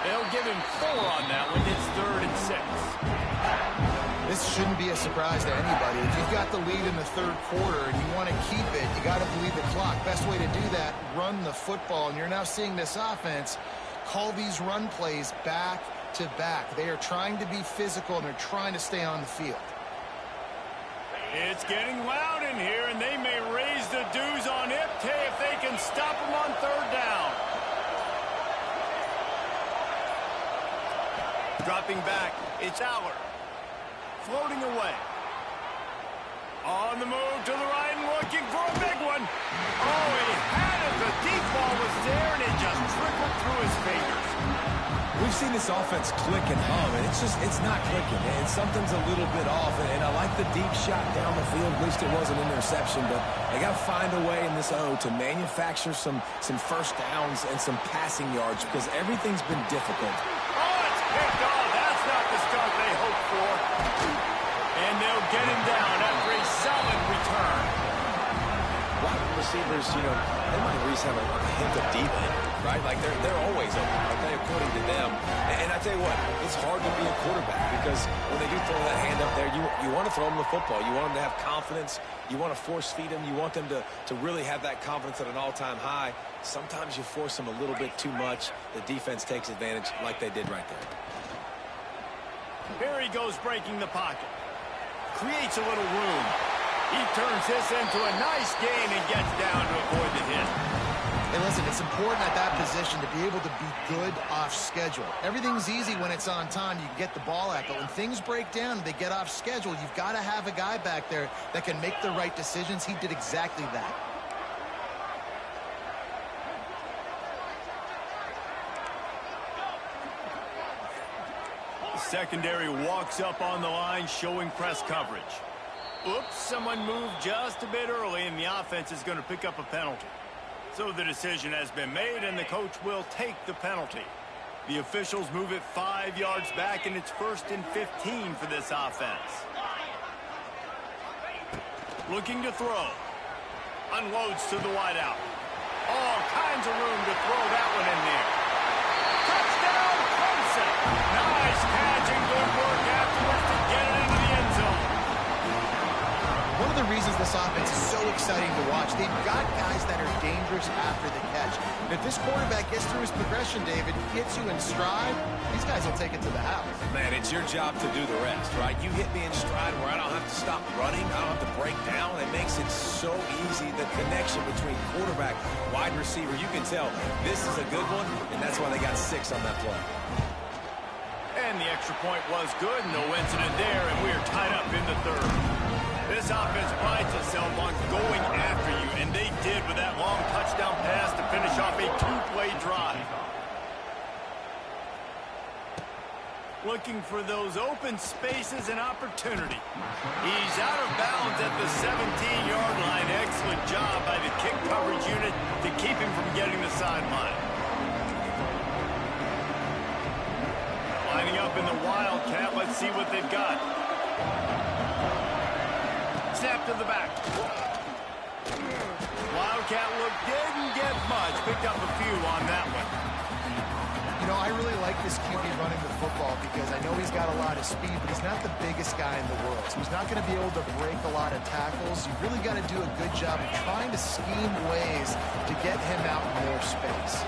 They'll give him 4 on that one. It's 3rd and 6. This shouldn't be a surprise to anybody. If you've got the lead in the third quarter and you want to keep it, you got to bleed the clock. Best way to do that, run the football. And you're now seeing this offense call these run plays back to back. They are trying to be physical, and they're trying to stay on the field. It's getting loud in here, and they may raise the dues on Ipte if they can stop him on third down. Dropping back, it's Aller. Floating away. On the move to the right and looking for a big one. Oh, he had it. The deep ball was there, and it just trickled through his fingers. We've seen this offense click and hum, and it's not clicking, and something's a little bit off. And I like the deep shot down the field. At least it wasn't an interception, but they got to find a way in this O to manufacture some first downs and some passing yards because everything's been difficult. Oh, it's picked off. That's not the start they hoped for. And they'll get him down after a solid return. Wide receivers, you know, they might at least have a hint of deep end, right? Like they're always open, okay, according to them. And I tell you what, it's hard to be a quarterback because when they do throw that hand up there, you want to throw them the football. You want them to have confidence. You want to force feed them. You want them to really have that confidence at an all-time high. Sometimes you force them a little bit too much. The defense takes advantage like they did right there. Here he goes breaking the pocket. Creates a little room. He turns this into a nice gain and gets down to avoid the hit. Hey, listen, it's important at that position to be able to be good off schedule. Everything's easy when it's on time. You can get the ball out, but when things break down, they get off schedule. You've got to have a guy back there that can make the right decisions. He did exactly that. The secondary walks up on the line, showing press coverage. Oops, someone moved just a bit early, and the offense is going to pick up a penalty. So the decision has been made, and the coach will take the penalty. The officials move it 5 yards back, and it's 1st and 15 for this offense. Looking to throw. Unloads to the wideout. All kinds of room to throw that one in there. Touchdown, Clemson. Nice catch and good work afterwards to get it into the end zone. One of the reasons this offense is so exciting to watch, they've got guys that are dangerous after the catch. And if this quarterback gets through his progression, David, gets you in stride, these guys will take it to the house. Man, it's your job to do the rest, right? You hit me in stride where I don't have to stop running. I don't have to break down. It makes it so easy. The connection between quarterback, wide receiver, you can tell this is a good one, and that's why they got 6 on that play. And the extra point was good. No incident there, and we are tied up in the 3rd. This offense prides itself on going after you, and they did with that long touchdown pass to finish off a 2-play drive. Looking for those open spaces and opportunity. He's out of bounds at the 17-yard line. Excellent job by the kick coverage unit to keep him from getting the sideline. Lining up in the Wildcat. Let's see what they've got. Snap to the back. Wildcat look didn't get much. Picked up a few on that one. You know, I really like this QB running the football because I know he's got a lot of speed, but he's not the biggest guy in the world. So he's not going to be able to break a lot of tackles. You really got to do a good job of trying to scheme ways to get him out in more space.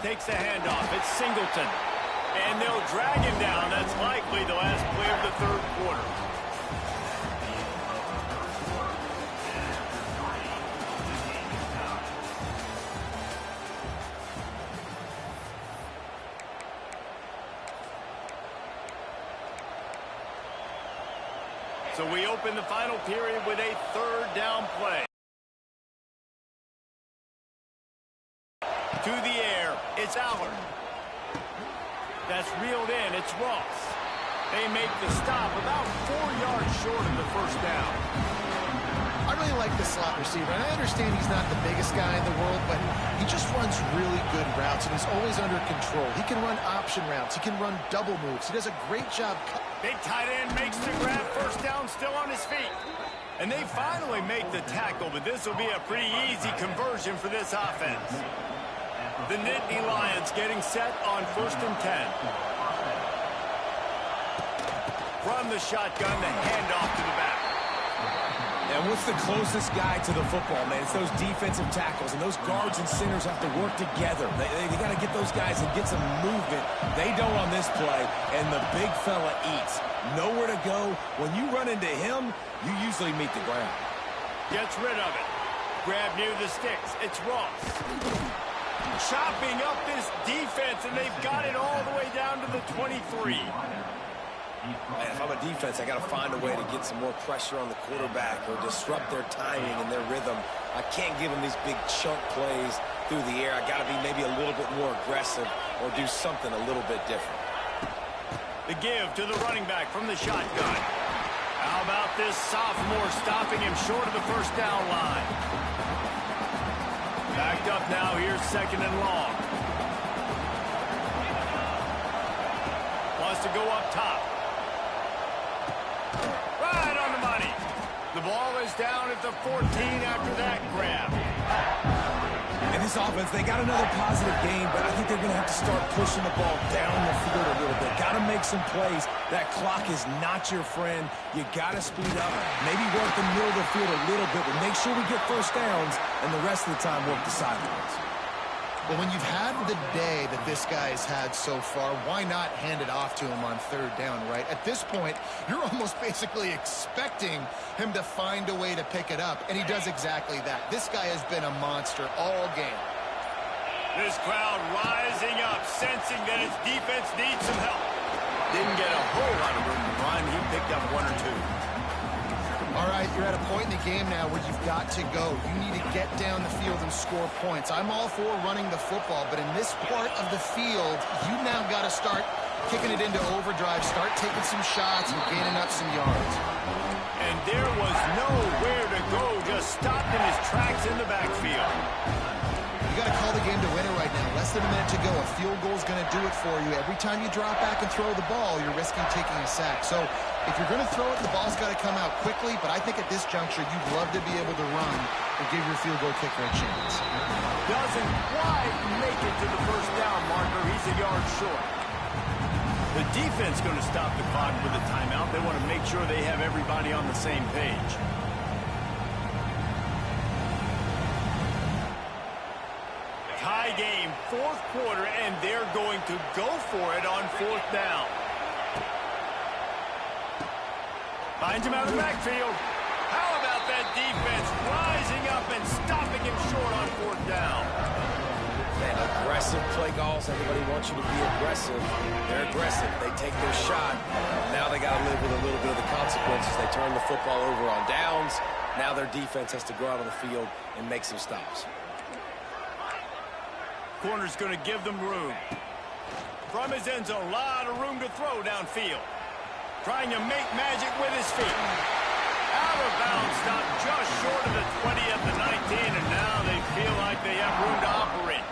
Takes the handoff. It's Singleton. And they'll drag him down. That's likely the last play of the 3rd quarter. So we open the final period with a 3rd down play. To the air, it's Allard. That's reeled in, it's Ross. They make the stop about 4 yards short of the 1st down. I really like the slot receiver, and I understand he's not the biggest guy in the world, but he just runs really good routes, and he's always under control. He can run option routes. He can run double moves. He does a great job. Big tight end makes the grab, 1st down, still on his feet. And they finally make the tackle, but this will be a pretty easy conversion for this offense. The Nittany Lions getting set on 1st and 10. From the shotgun, the handoff to the back. And what's the closest guy to the football, man? It's those defensive tackles, and those guards and centers have to work together. They got to get those guys and get some movement. They don't on this play, and the big fella eats. Nowhere to go. When you run into him, you usually meet the ground. Gets rid of it. Grab near the sticks. It's Ross. Chopping up this defense, and they've got it all the way down to the 23. Man, if I'm a defense, I got to find a way to get some more pressure on the quarterback or disrupt their timing and their rhythm. I can't give them these big chunk plays through the air. I got to be maybe a little bit more aggressive or do something a little bit different. The give to the running back from the shotgun. How about this sophomore stopping him short of the 1st down line? Backed up now. Here's 2nd and long. Wants to go up top. Right on the money. The ball is down at the 14 after that grab. In this offense, they got another positive game, but I think they're going to have to start pushing the ball down the field a little bit. Got to make some plays. That clock is not your friend. You got to speed up. Maybe work the middle of the field a little bit, but make sure we get 1st downs, and the rest of the time work the sidelines. Well, when you've had the day that this guy has had so far, why not hand it off to him on 3rd down, right? At this point, you're almost basically expecting him to find a way to pick it up, and he does exactly that. This guy has been a monster all game. This crowd rising up, sensing that its defense needs some help. Didn't get a whole lot of room to run. He picked up 1 or 2. All right, you're at a point in the game now where you've got to go. You need to get down the field and score points. I'm all for running the football, but in this part of the field, you now got to start kicking it into overdrive, start taking some shots and gaining up some yards. And there was nowhere to go, just stopped in his tracks in the backfield. You got to call the game to win it right now. Less than a minute to go. A field goal is going to do it for you. Every time you drop back and throw the ball, you're risking taking a sack. So if you're going to throw it, the ball's got to come out quickly. But I think at this juncture, you'd love to be able to run and give your field goal kicker a chance. Doesn't quite make it to the first down marker. He's a yard short. The defense going to stop the clock with a timeout. They want to make sure they have everybody on the same page. Tie game, fourth quarter, and they're going to go for it on fourth down. Finds him out of the backfield. How about that defense rising up and stopping him short on fourth down? Man, aggressive play calls. Everybody wants you to be aggressive. They're aggressive. They take their shot. Now they got to live with a little bit of the consequences. They turn the football over on downs. Now their defense has to go out on the field and make some stops. Corner's going to give them room. From his end zone, a lot of room to throw downfield. Trying to make magic with his feet. Out of bounds, stopped just short of the 20 at the 19, and now they feel like they have room to operate.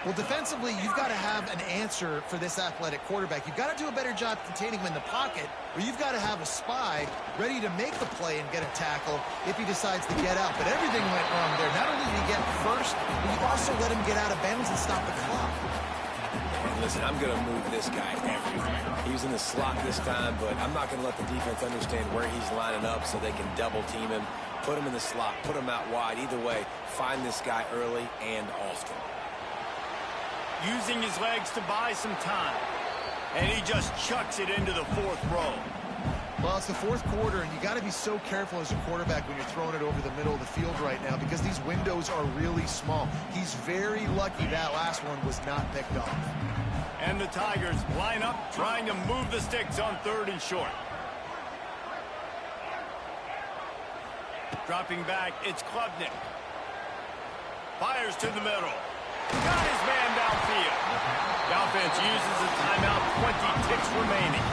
Well, defensively, you've got to have an answer for this athletic quarterback. You've got to do a better job containing him in the pocket, or you've got to have a spy ready to make the play and get a tackle if he decides to get out. But everything went wrong there. Not only did he get first, but you also let him get out of bounds and stop the clock. And listen, I'm going to move this guy everywhere. He was in the slot this time, but I'm not going to let the defense understand where he's lining up so they can double team him, put him in the slot, put him out wide. Either way, find this guy early and often. Using his legs to buy some time. And he just chucks it into the fourth row. Well, it's the fourth quarter, and you got to be so careful as a quarterback when you're throwing it over the middle of the field right now because these windows are really small. He's very lucky that last one was not picked off. And the Tigers line up, trying to move the sticks on third and short. Dropping back, it's Klubnik. Fires to the middle. Got his man downfield. The offense uses a timeout, 20 ticks remaining.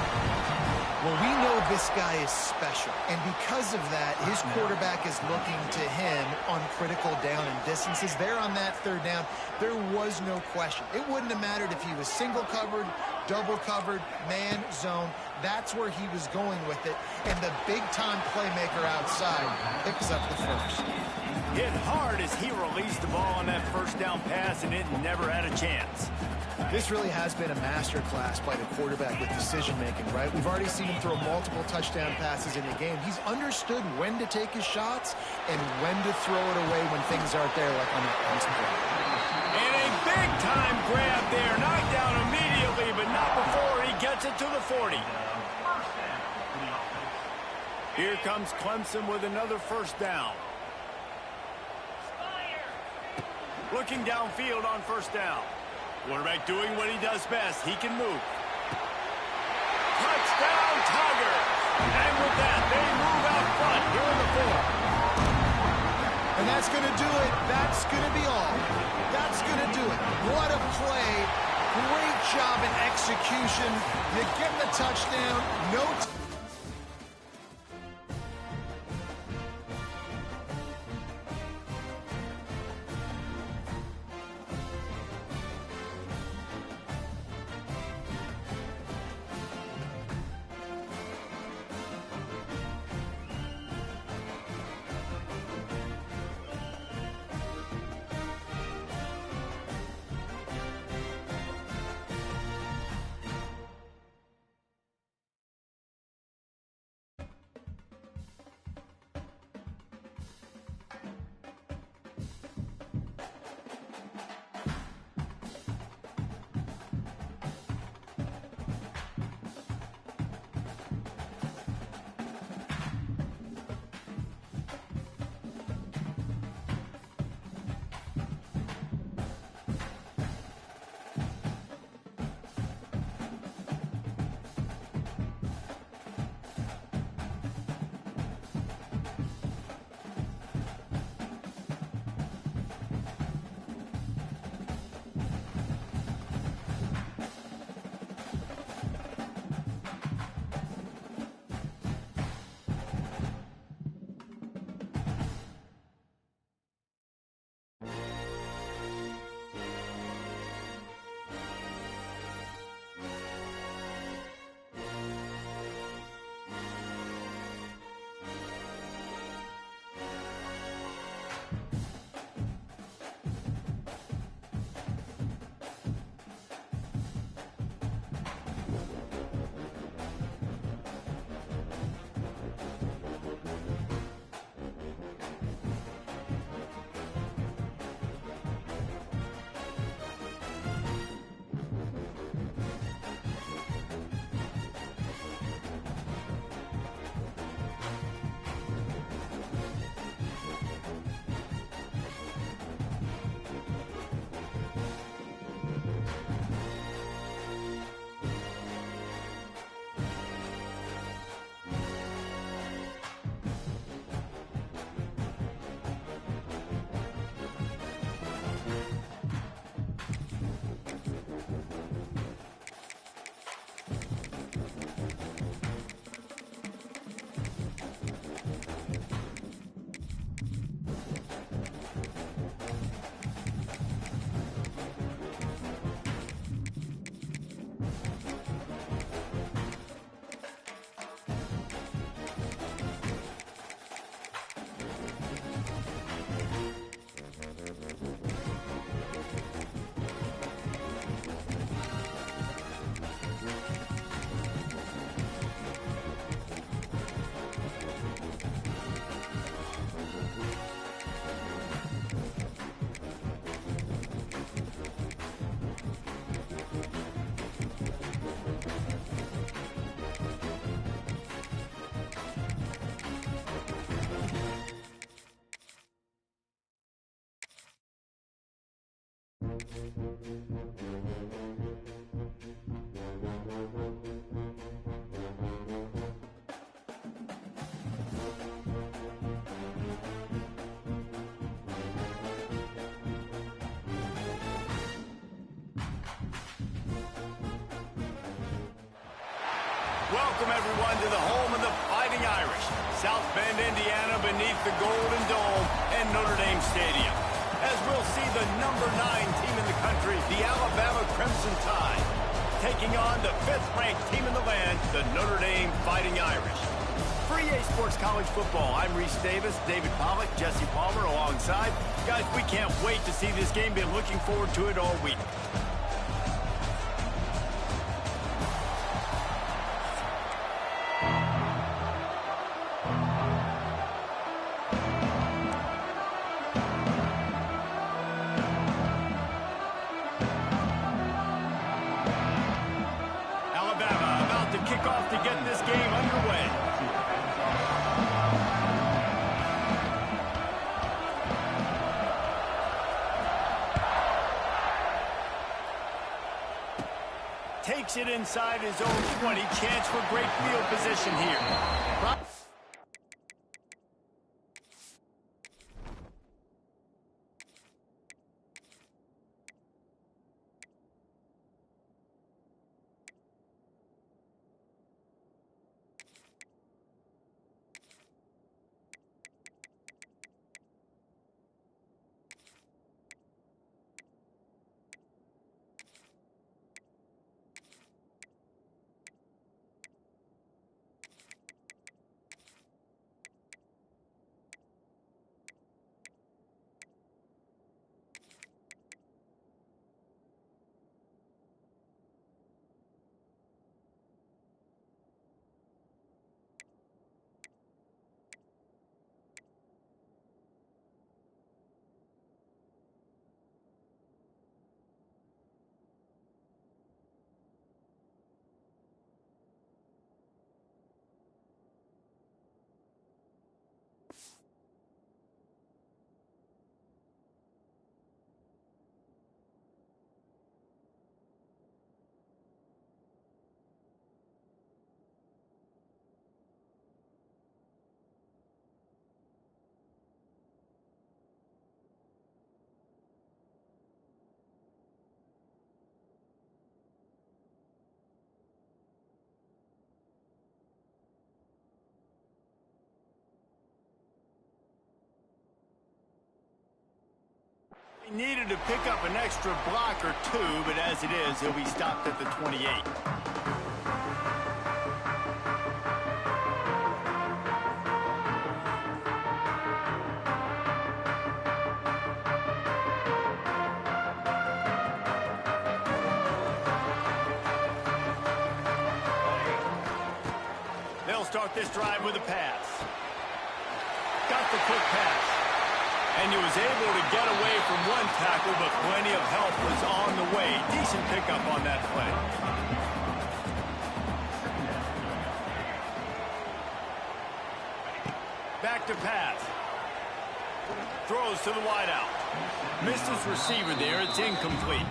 Well, we know this guy is special, and because of that, his quarterback is looking to him on critical down and distances. There on that third down, there was no question. It wouldn't have mattered if he was single covered, double covered, man, zone. That's where he was going with it, and the big-time playmaker outside picks up the first. Hit hard as he released the ball on that first down pass, and it never had a chance. This really has been a masterclass by the quarterback with decision-making, right? We've already seen him throw multiple touchdown passes in the game. He's understood when to take his shots and when to throw it away when things aren't there, like on that last play. And a big-time grab there. Knocked down immediately, but not before he gets it to the 40. Here comes Clemson with another first down. Looking downfield on first down. Quarterback doing what he does best. He can move. Touchdown, Tigers! And with that, they move out front here in the fourth. And that's going to do it. That's going to be all. That's going to do it. What a play. Great job in execution. You get the touchdown. No Welcome, everyone, to the home of the Fighting Irish, South Bend, Indiana, beneath the Golden Dome and Notre Dame Stadium, as we'll see the number 9 team in the country, the Alabama Crimson Tide, taking on the 5th-ranked team in the land, the Notre Dame Fighting Irish. For EA Sports College Football, I'm Reese Davis, David Pollack, Jesse Palmer alongside. Guys, we can't wait to see this game. Been looking forward to it all week. Kickoff to get this game underway. Takes it inside his own 20. Chance for great field position here. He needed to pick up an extra block or two, but as it is, he'll be stopped at the 28. They'll start this drive with a pass. Got the quick pass. And he was able to get away from one tackle, but plenty of help was on the way. Decent pickup on that play. Back to pass. Throws to the wideout. Missed his receiver there. It's incomplete.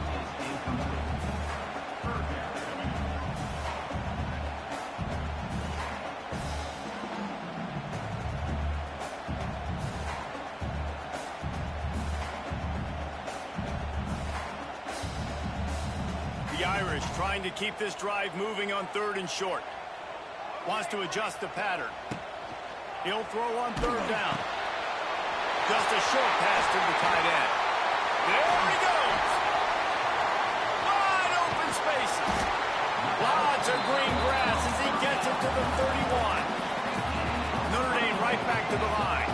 The Irish trying to keep this drive moving on 3rd and short. Wants to adjust the pattern. He'll throw on 3rd down. Just a short pass to the tight end. There he goes. Wide open spaces. Lots of green grass as he gets it to the 31. Notre Dame right back to the line.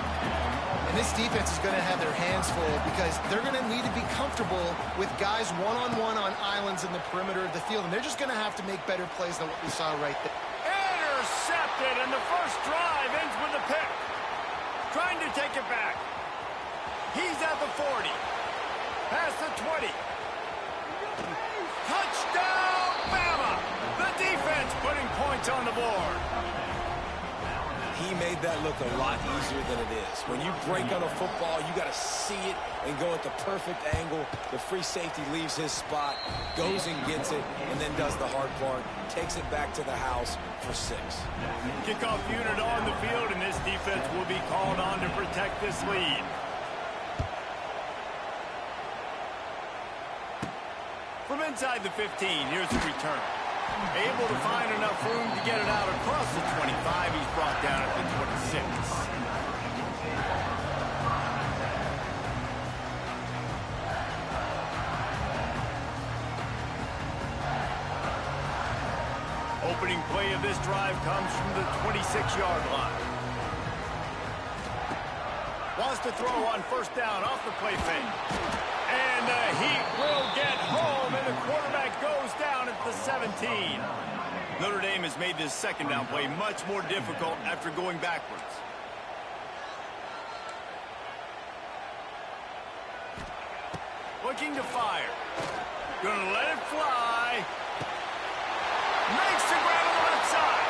And this defense is going to have their hands full because they're going to need to be comfortable with guys one-on-one on islands in the perimeter of the field. And they're just going to have to make better plays than what we saw right there. Intercepted, and the first drive ends with a pick. Trying to take it back. He's at the 40. Past the 20. Touchdown, Bama! The defense putting points on the board. He made that look a lot easier than it is. When you break on a football, you got to see it and go at the perfect angle. The free safety leaves his spot, goes and gets it, and then does the hard part, takes it back to the house for 6. Kickoff unit on the field, and this defense be called on to protect this lead. From inside the 15, here's the return. Able to find enough room to get it out across the 25. He's brought down at the 26. Opening play of this drive comes from the 26-yard line. Wants to throw on first down off the play fake. And the Heat will get home, and the quarterback goes down at the 17. Notre Dame has made this second down play much more difficult after going backwards. Looking to fire. Gonna let it fly. Makes the grab on the left side.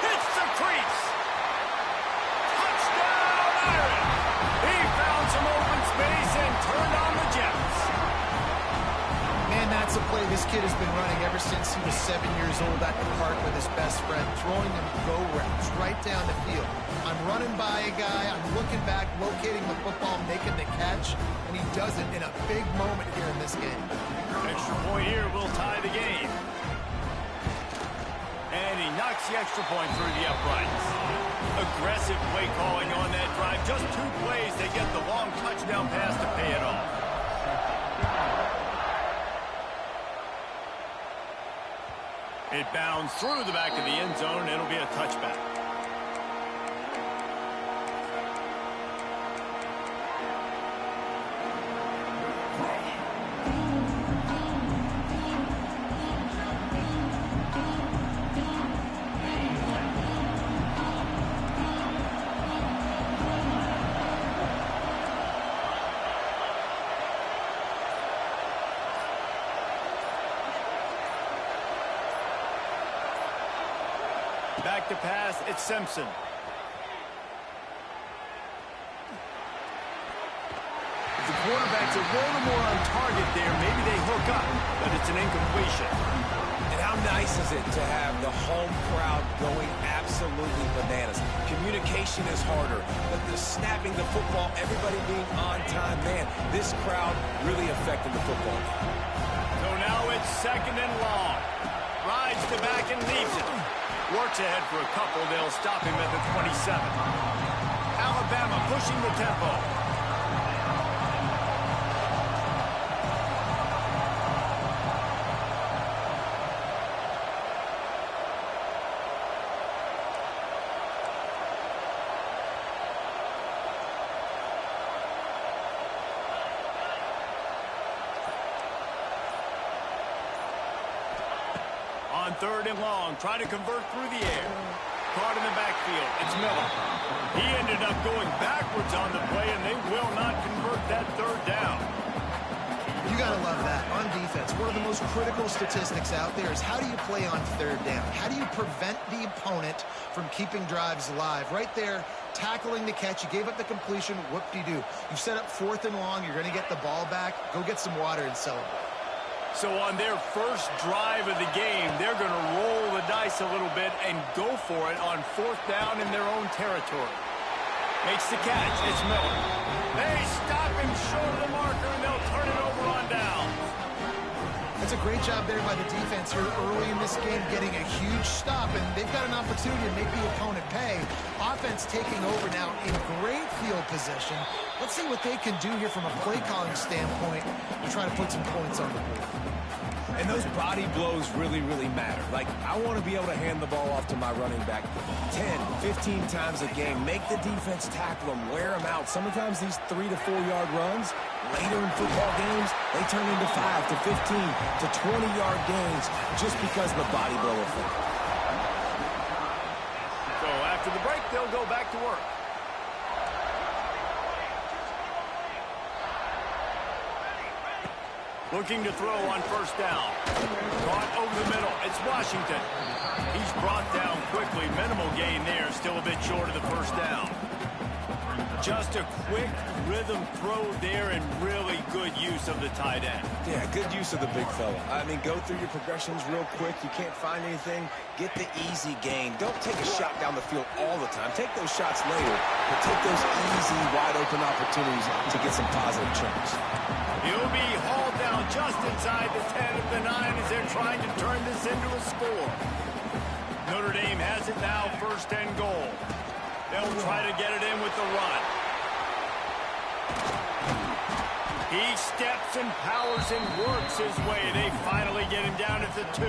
Hits the crease. Touchdown, Irish. He found some open space and turned on the Jets. Man, that's a play this kid has been running ever since he was 7 years old at the park with his best friend, throwing him go routes right down the field. I'm running by a guy, I'm looking back, locating the football, making the catch, and he does it in a big moment here in this game. Extra point here will tie the game. And he knocks the extra point through the uprights. Aggressive play calling on that drive. Just 2 plays, they get the long touchdown pass to pay it off. It bounds through the back of the end zone. It'll be a touchback. Back to pass, it's Simpson. If the quarterback's a little more on target there, maybe they hook up, but it's an incompletion. And how nice is it to have the home crowd going absolutely bananas? Communication is harder, but the snapping the football, everybody being on time, man, this crowd really affecting the football. So now it's second and long. Rides the back and leaves it. Works ahead for a couple. They'll stop him at the 27. Alabama pushing the tempo. On third and long, trying to convert through the air. Caught in the backfield. It's Miller. He ended up going backwards on the play, and they will not convert that third down. You got to love that. On defense, one of the most critical statistics out there is how do you play on third down? How do you prevent the opponent from keeping drives alive? Right there, tackling the catch. You gave up the completion. Whoop-de-doo. You set up fourth and long. You're going to get the ball back. Go get some water and celebrate. So on their first drive of the game, they're going to roll the dice a little bit and go for it on fourth down in their own territory. Makes the catch. It's Miller. They stop him short of the marker, and they'll turn it over on down. That's a great job there by the defense here early in this game, getting a huge stop, and they've got an opportunity to make the opponent pay. Offense taking over now in great field position. Let's see what they can do here from a play calling standpoint to try to put some points on the board. And those body blows really, really matter. Like, I want to be able to hand the ball off to my running back 10, 15 times a game. Make the defense tackle them, wear them out. Sometimes these 3 to 4 yard runs, later in football games, they turn into 5 to 15 to 20-yard gains just because of the body blow effect. So after the break, they'll go back to work. Looking to throw on first down. Caught over the middle. It's Washington. He's brought down quickly. Minimal gain there. Still a bit short of the first down. Just a quick rhythm throw there and really good use of the tight end. Yeah, good use of the big fella. I mean, go through your progressions real quick. You can't find anything. Get the easy gain. Don't take a shot down the field all the time. Take those shots later, but take those easy, wide-open opportunities to get some positive chunks. He'll be hauled down just inside the 10 of the 9 as they're trying to turn this into a score. Notre Dame has it now, 1st and goal. They'll try to get it in with the run. He steps and powers and works his way. They finally get him down at the 2.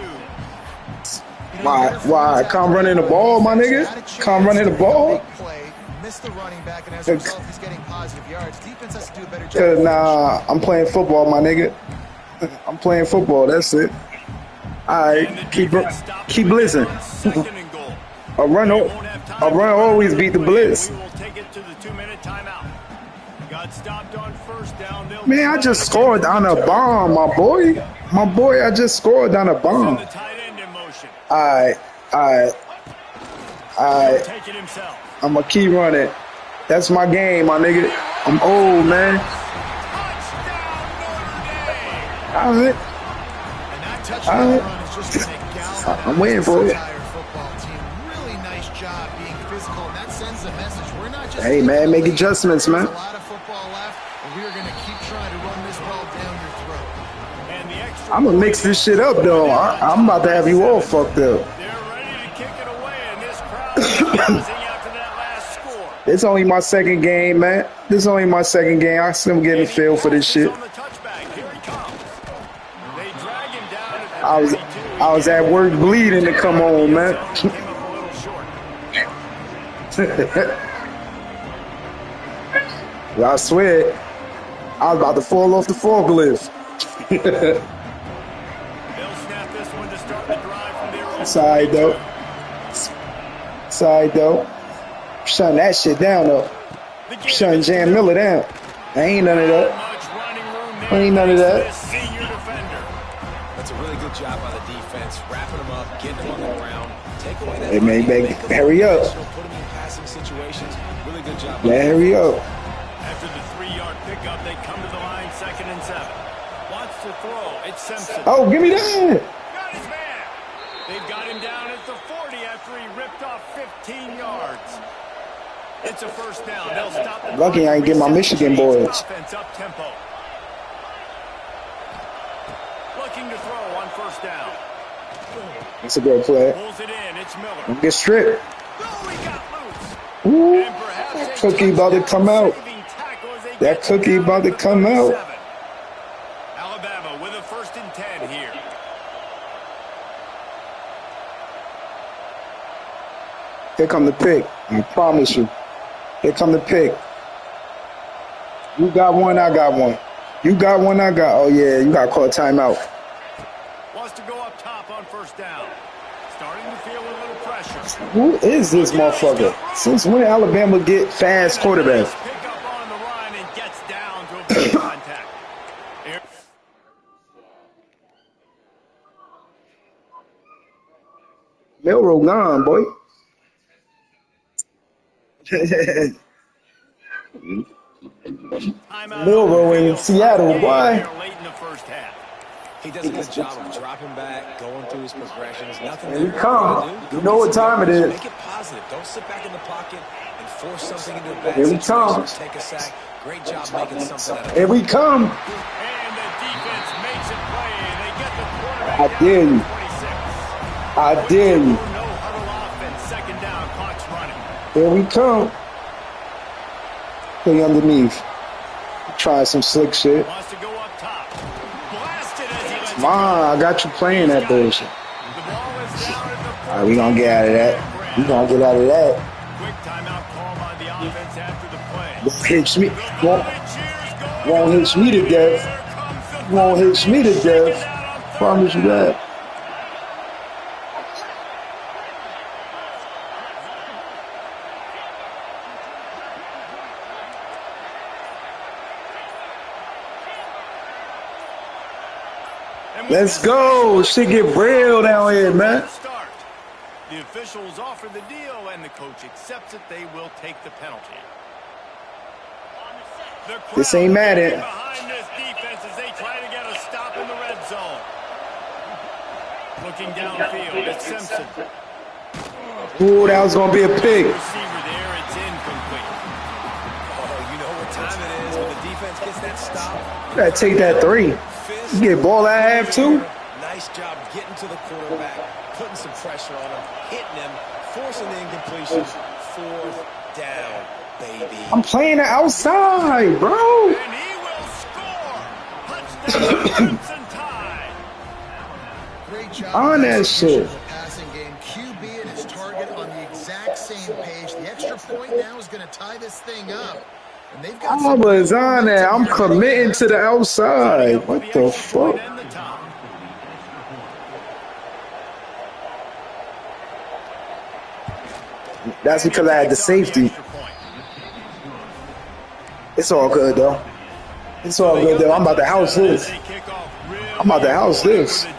Why? Come running the ball, my nigga. Come running the ball. Miss the running back, and as a result, he's getting positive yards. Defense has to do a better job. Nah, I'm playing football, my nigga. I'm playing football. That's it. All right, keep blitzing. A run always beat the blitz. We will take it to the 2-minute timeout. Got stopped on 1st down. Man, I just scored on a bomb, my boy. My boy, I just scored on a bomb. The tight end in motion. All right. Take it himself. I'm going to keep running. That's my game, my nigga. I'm old, man. Touchdown, Notre Dame. All right. And that touchdown run is just going to galvanize I'm waiting for this it. entire football team. Really nice job being physical, and that sends a message. We're not just Hey, man, make adjustments, man. There's a lot of football left, and we are going to keep trying to run this ball down your throat. And the extra I'm going to mix this shit up, though. I'm about to have you all fucked up. They're ready to kick it away, and this crowd is closing after that last score. It's only my second game, man. This is only my second game. I still getting the feel for this shit. On the touchback. Here he comes. They drag him down at the I was at work bleeding to come on, man. Came up a little short. I swear, I was about to fall off the forklift. They'll snap this one to start the drive from their own. Side though. Shutting that shit down though. Shutting Jan Miller down. Ain't none of that. Much running room there. Ain't none of that. This senior defender. That's a really good job by the defense, wrapping them up, getting them on the ground, take away that. Hey, man, hurry up. Put them in passing situations. Really good job. Man, hurry up. After the 3-yard pickup, they come to the line, 2nd and 7. Wants to throw. It's Simpson. Oh, give me that. Got his man. They've got him down at the 40 after he ripped off 15 yards. It's a 1st down. They'll stop the Lucky I ain't get my Michigan boys. Offense up tempo. Looking to throw on 1st down. That's a good play. Pulls it in. It's Miller. Don't get stripped. Oh, he got loose. Ooh, And perhaps that a cookie about to come out. saving tackle as they That get cookie down about to the come out. 37. Alabama with a 1st and 10 here. Here come the pick. I promise you. Here come the pick. You got one, I got one. You got one, I got. Oh, yeah, you got to call timeout. Wants to go up top on 1st down. Starting to feel a little pressure. Who is this motherfucker? Since when Alabama get fast quarterbacks? Pick up on the run and gets down to avoid contact. Here- Milrow gone, boy. Timeout Milrow on the in field. Seattle, Game boy. here late in the 1st half. He does a good job of dropping back, going through his progressions. Nothing Here we to come. do. You know what time it is. Make it positive. Don't sit back in the pocket and force something into a bad Here we situation. come. Take a sack. Great job making something out of it. Here we come. And the defense makes it play. They get the quarterback I down dare to you. 26. I dare you. No huddle offense. 2nd down. Clock's running. Here we come. Play underneath. Try some slick shit. Wants to go up top. Blasted as he lets it Come on, I got you playing that bullshit. go. The ball is down at the All right, we gonna get out of that. We gonna get out of that. quick timeout call by the offense after the play. Won't hit me. Won't Won't hit me to death. Won't hit me to death. Promise you that. Let's go. Shit get real down here, man. Start. The officials offer the deal, and the coach accepts it. They will take the penalty. This ain't Madden. Behind this defense as they try to get a stop in the red zone. Looking downfield, it's Simpson. Ooh, that was gonna be a pick. Receiver there, it's incomplete. Oh, you know what time it is when the defense gets that stop. You gotta take that 3. You get ball at half too. Nice job getting to the quarterback, putting some pressure on him, hitting him, forcing the incompletion. 4th down, baby. I'm playing the outside, bro. And he will score. Touchdown, Crimson Tide. Great job On that shit. the passing game. QB and his target on the exact same page. The extra point now is going to tie this thing up. And they've got I was on that. I'm committing to the outside. What the fuck? And the top. That's because I had the safety. It's all good though. It's all good though. I'm about to house this. I'm about to house this. I'm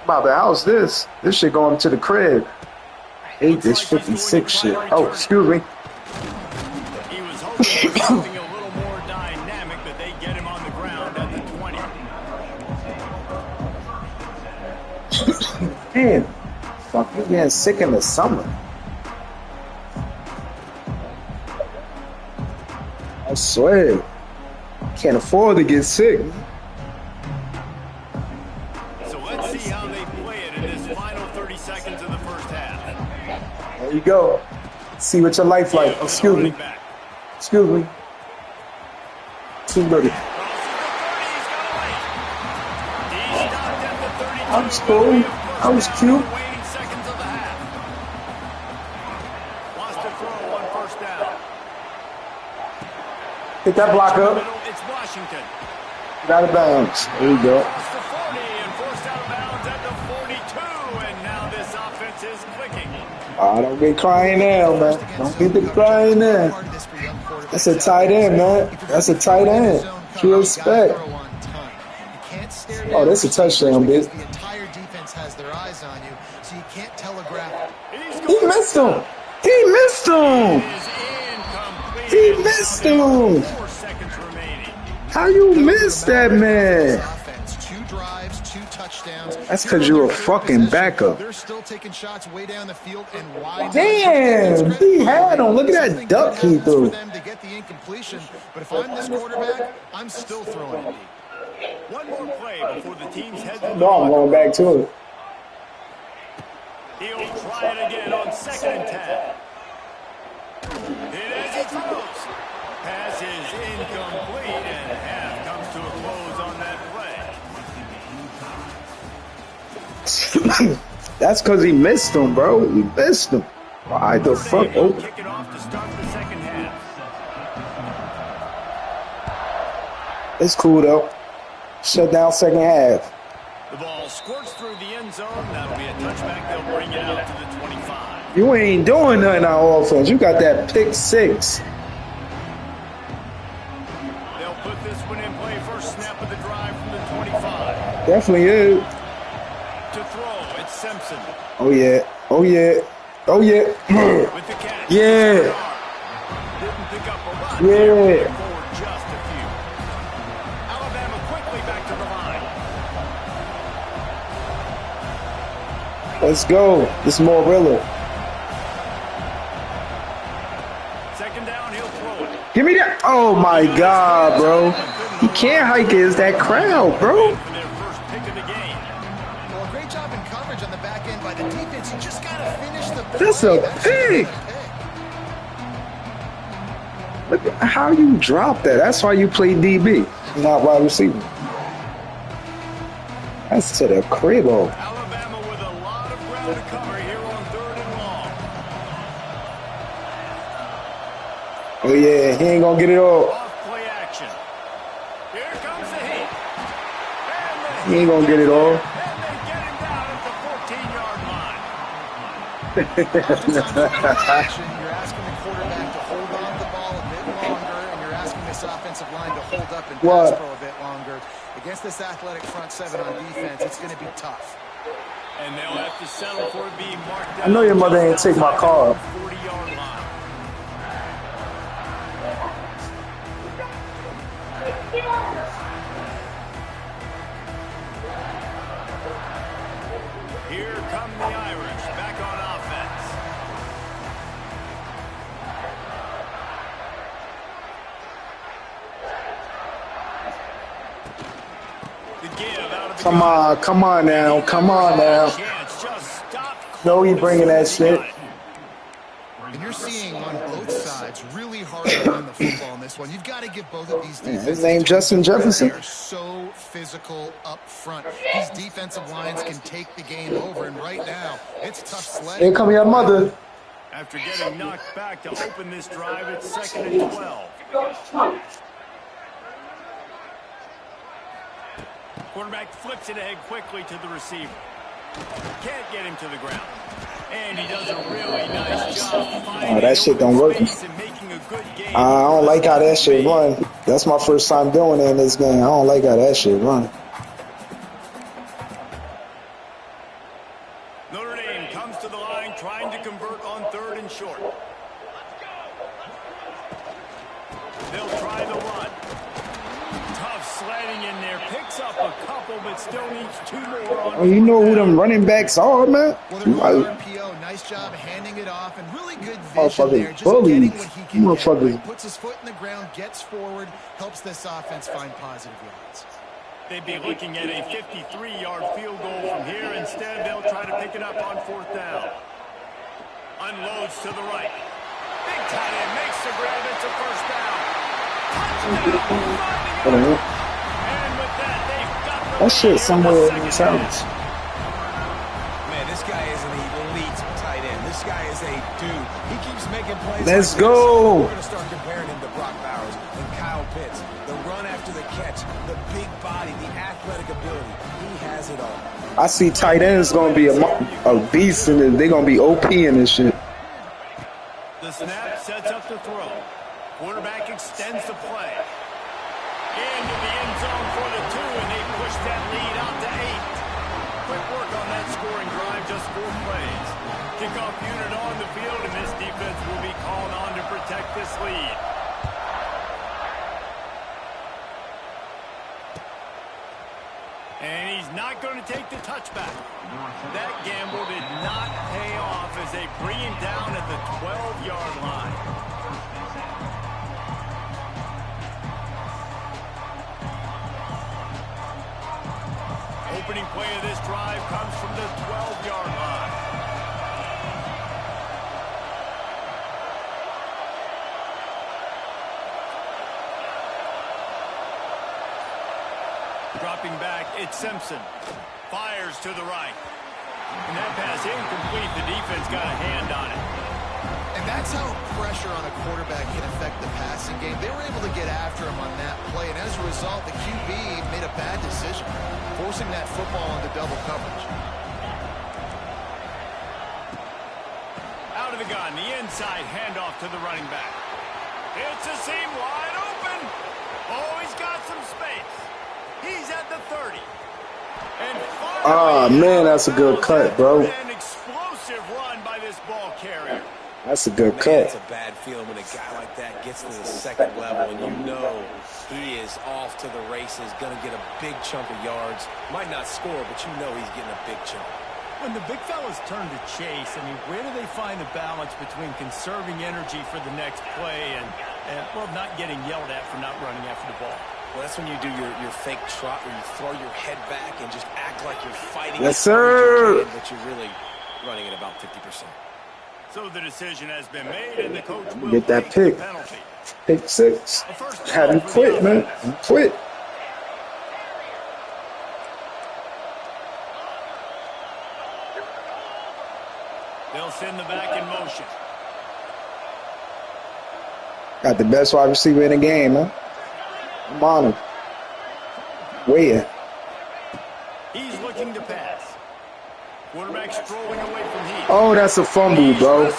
about to house this. This shit going to the crib. I hate this 56 shit. Oh, excuse me. He was hoping for something a little more dynamic, but they get him on the ground at the 20. Damn. Fuck, you getting sick in the summer. I swear. Can't afford to get sick. So let's see how they play it in this final 30 seconds of the first half. There you go. See what your life like. Excuse me. Excuse me. Too dirty. I was cool. I was cute. Hit that block up. It's Washington. Get out of bounds. There you go. It's the 40 and forced out of bounds at the 42, and now this offense is clicking. Oh, don't get crying now, man. Don't get the crying now. That's a tight end, man. That's a tight end. True respect. Oh, that's a touchdown, bitch. The entire defense has their eyes on you, so you can't telegraph. He missed him. He missed him. He missed him. 4 seconds remaining. How you miss that, man? 2 drives, 2 touchdowns. That's because you're a fucking backup. They're still taking shots way down the field and wide. Damn, he had him. Look at that duck he threw. For them to get the incompletion, but if I'm this quarterback, I'm still throwing it deep. One more play before the teams head to the No, I'm going back to it. He'll try it again on 2nd and 10. And as he throws, pass is incomplete, and half comes to a close on that play. That's because he missed him, bro. He missed him. Why the fuck? Oh. Kick it off to start the second half. It's cool, though. Shut down second half. The ball squirts through the end zone. That'll be a touchback. They'll bring it out to the 25. You ain't doing nothing on offense. You got that pick 6. They'll put this one in play. First snap of the drive from the 25. Definitely is. To throw, it's Simpson. Oh, yeah. Oh, yeah. Oh, yeah. With the catch. Yeah. Didn't pick up a lot. Yeah. Forward just a few. Alabama quickly back to the line. Let's go. This is more realer. Second down, he'll throw it. Give me that. Oh, my God, bro. He can't hike it. It's that crowd, bro. For their first pick of the game. Well, a great job in coverage on the back end by the defense. You just got to finish the play. That's a pick. Look at how you drop that. That's why you play DB, not wide receiver. That's to the cribbo. Alabama with a lot of ground to cover here on 3rd and long. Oh, yeah. He ain't going to get it all. Off play action. Here comes the hit. He ain't going to get it all. And they get him down at the 14-yard line. Action, you're asking the quarterback to hold on to the ball a bit longer, and you're asking this offensive line to hold up and What? pass pro a bit longer. Against this athletic front 7 on defense, it's going to be tough. And they'll have to settle for it being marked I know your mother ain't take my card. 40-yard line. Come on, come on now, come on now. No, he bringing that shit. And you're seeing on both sides really hard to run the football in this one. You've got to give both of these defenses. His name Justin Jefferson. They are so physical up front. These defensive lines can take the game over, and right now it's tough sledding. Here come your mother. After getting knocked back to open this drive, it's 2nd and 12. Quarterback flips it ahead quickly to the receiver. Can't get him to the ground. And he does a really nice job finding that shit don't work. and making a good game. I don't like how that shit run. That's my first time doing it in this game. I don't like how that shit run. Notre Dame comes to the line trying to convert on 3rd and short. They'll try the run. Tough sledding in there. Picks up a couple, but still needs 2 more on. Oh, you know who them running backs are, man? Well, they're RPO. Nice job handing it off, and really good vision there. Just getting what he can get. Puts his foot in the ground, gets forward, helps this offense find positive yards. They'd be looking at a 53-yard field goal from here. Instead, they'll try to pick it up on 4th down. Unloads to the right. Big tight end makes the grab. It's a first down. Touchdown. And with that, they've got that shit somewhere in this house. Man, this guy is an elite tight end. This guy is a dude. He keeps making plays. Let's like go. We're going to start comparing him to Brock Bowers and Kyle Pitts. The run after the catch, the big body, the athletic ability. He has it all. I see tight ends going to be a beast, and they're going to be OP in this shit. The snap sets up the throw. Quarterback extends the play. Into the end zone for the 2, and they push that lead out to 8. Quick work on that scoring drive, just 4 plays. Kickoff unit on the field, and this defense will be called on to protect this lead. And he's not going to take the touchback. That gamble did not pay off as they bring him down at the 12-yard line. Opening play of this drive comes from the 12-yard line. Dropping back, it's Simpson. Fires to the right. And that pass incomplete. The defense got a hand on it. And that's how pressure on a quarterback can affect the passing game. They were able to get after him on that play, and as a result, the QB made a bad decision, forcing that football into double coverage. Out of the gun, the inside handoff to the running back. It's a seam wide open. Oh, he's got some space. He's at the 30. And oh, man, that's a good cut, bro. An explosive run by this ball carrier. That's a good cut. It's a bad feeling when a guy like that gets to the 2nd level and you know he is off to the races, going to get a big chunk of yards. Might not score, but you know he's getting a big chunk. When the big fellas turn to chase, I mean, where do they find the balance between conserving energy for the next play and well, not getting yelled at for not running after the ball? Well, that's when you do your fake trot where you throw your head back and just act like you're fighting. Yes, sir. But you're really running at about 50%. So the decision has been made, and the coach will get that take pick. the penalty. Pick 6. Had him quit, man. He quit. They'll send the back in motion. Got the best wide receiver in the game, man. I'm on him. Where? He's looking to pass. Quarterback strolling away from Heath. Oh, that's a fumble, bro.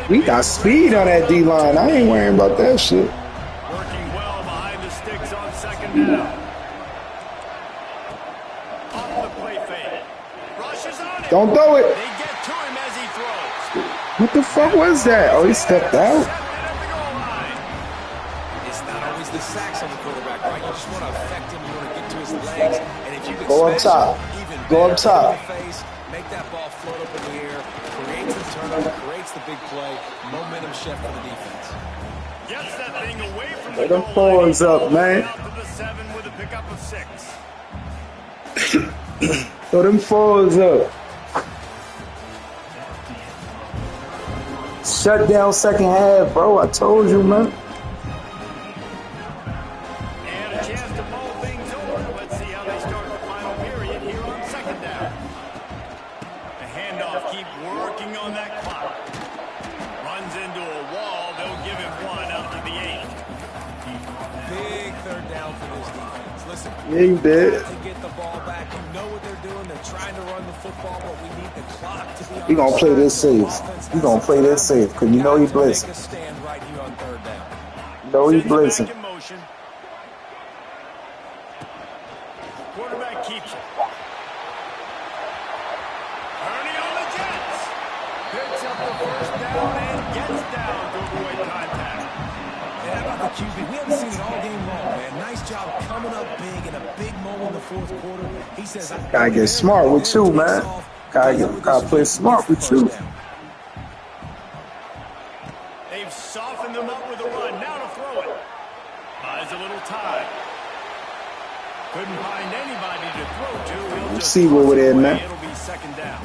We got speed on that D-line. I ain't worrying about that shit. Working well behind the sticks on 2nd down. Off the play fade. Rushes on it. Don't throw it. They get to him as he throws. What the fuck was that? Oh, he stepped out. It's not always the sacks on the quarterback, right? You just want to affect him. You want to get to his legs. And if you can Go up top. Go up top. Make that ball float up in the air. there, creates the turnover, creates the big play, momentum shift for the defense. Gets that thing away from Let the them goal fours line. up, man. Out to the 7 with a pickup of 6. Throw them fours up. Shut down second half, bro. I told you, man. And a chance to mull things over. Let's see how they start the final period here on second down. The handoff, keep working on that clock. Runs into a wall. They'll give him 1 out to the 8. Big third down for this defense. Listen, Yeah, you did. to get the ball back. You know what they're doing. They're trying to run the football, but we need the clock to be on. He gonna play this safe. He gonna play this safe, cause you know he blitzing. Make a stand right here on third down. You know he Sends it back blitzing. in motion. Quarterback keeps it. Ernie on the Jets. Picks up the first down and gets down to avoid contact. And how about the QB? We haven't seen it all game long, man. Nice job coming up big in a big moment in the fourth quarter. He says, Gotta get smart with you, man. Gotta play smart with you. They've softened them up with a run. Now to throw it. Buys a little time. Couldn't find anybody to throw to. He'll just Receive over there, away. man. It'll be second down.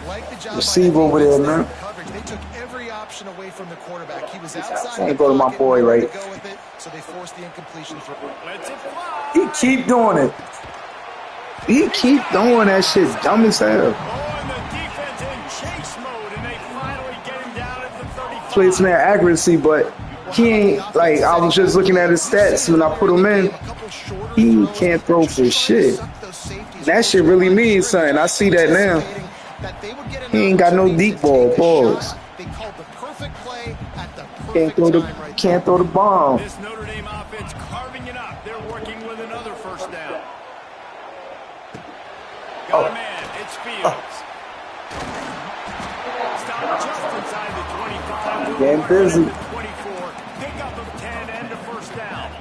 Like the job Receive by the over there, defense man. coverage. They took every option away from the quarterback. He was outside. Can't the go to my pocket, boy, nowhere right? to go with it, so they forced the incompletion throw. Let's it fly. He keep doing it. He keep doing that shit dumb as hell. Oh, and the defense in chase mode, and they finally get him down at the 35. Plays some accuracy, but he ain't like I was just looking at his stats when I put him in. He can't throw for shit. That shit really means something. I see that now. He ain't got no deep ball. Balls. They called the perfect play at the Can't perfect throw the time right can't throw the bomb. This Notre Dame offense carving it up. They're working with another first down. Got a man. It's Fields. Stop just inside the 25. Getting busy. 24. Pickup of 10 and a first down.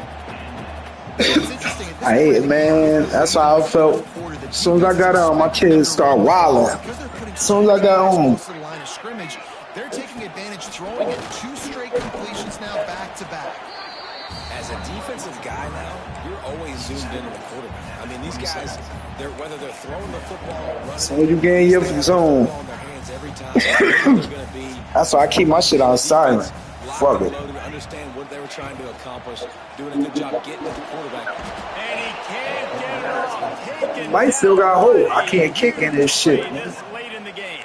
I hate it, man. That's how I felt. As soon as I got on, my kids start wilding. As soon as I got home. to the line of scrimmage, they're taking advantage, throwing it 2 straight completions now back to back. As a defensive guy now, you're always zoomed in on the quarterback. I mean, these guys, whether they're throwing the football or running, So you get in your zone. on their hands every time. They're gonna be That's why I keep my shit on silent. Fuck it. loaded, understand what they were trying to accomplish, doing a good job getting to the quarterback. And he can't get it off. Taken Mike still got hold. I can't kick in this shit. this late in the game.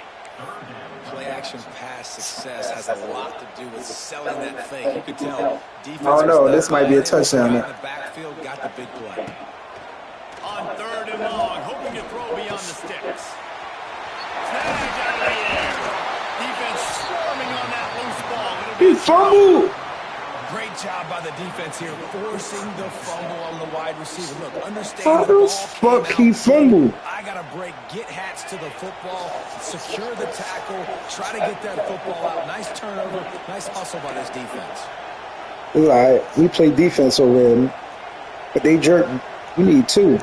Play action pass success has a lot to do with selling that thing. You could tell defense. Oh, no, this might be a touchdown. Got in the backfield, got the big play. On 3rd and long, hoping to throw beyond the sticks. Tagged out of the air. Defense swarming on that loose ball. It'll He be fumbled. Great job by the defense here, forcing the fumble on the wide receiver. Look, understand How the the ball fuck came he out fumbled? big. I got to break, get hats to the football, secure the tackle, try to get that football out. Nice turnover, nice hustle by this defense. It's alright. We play defense over here, but they jerk. We need 2.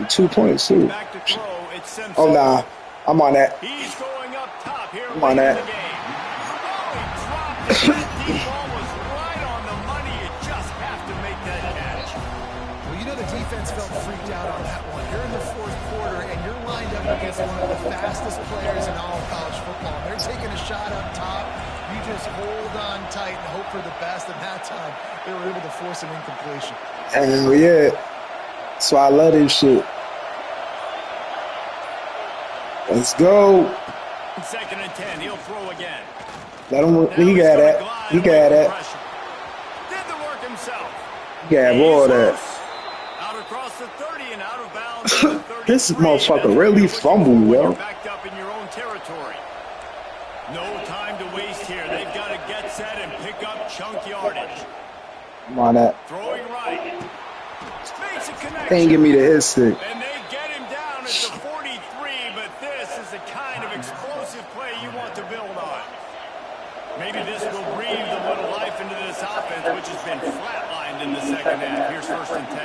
2 points too. back to throw. It's Simpson. Oh nah, I'm on that. He's going up top here Come on, late in Nat. the game. Oh, he dropped it. That deep ball was right on the money. You just have to make that catch. Well, you know the defense felt freaked out on that one. You're in the 4th quarter, and you're lined up against one of the fastest players in all of college football. They're taking a shot up top. You just hold on tight and hope for the best. And that time, they were able to force an incompletion. Hell yeah. So I love this shit. Let's go. 2nd and 10. He'll throw again. Let him. Now He he's got gonna that. glide He away got from that. pressure. Did the work himself. He got all that. Out across the 30 and out of bounds. at the 33. This motherfucker really That's what you fumbled, do when yo. you're backed up in your own territory. No time to waste here. They've got to get set and pick up chunk yardage. I'm on that. Throwing right. Makes a connection. They ain't give me the hit stick. And they get him down at the 43, but this is the kind of explosive play you want to build on. Maybe this will breathe a little life into this offense, which has been flatlined in the second half. Here's 1st and 10.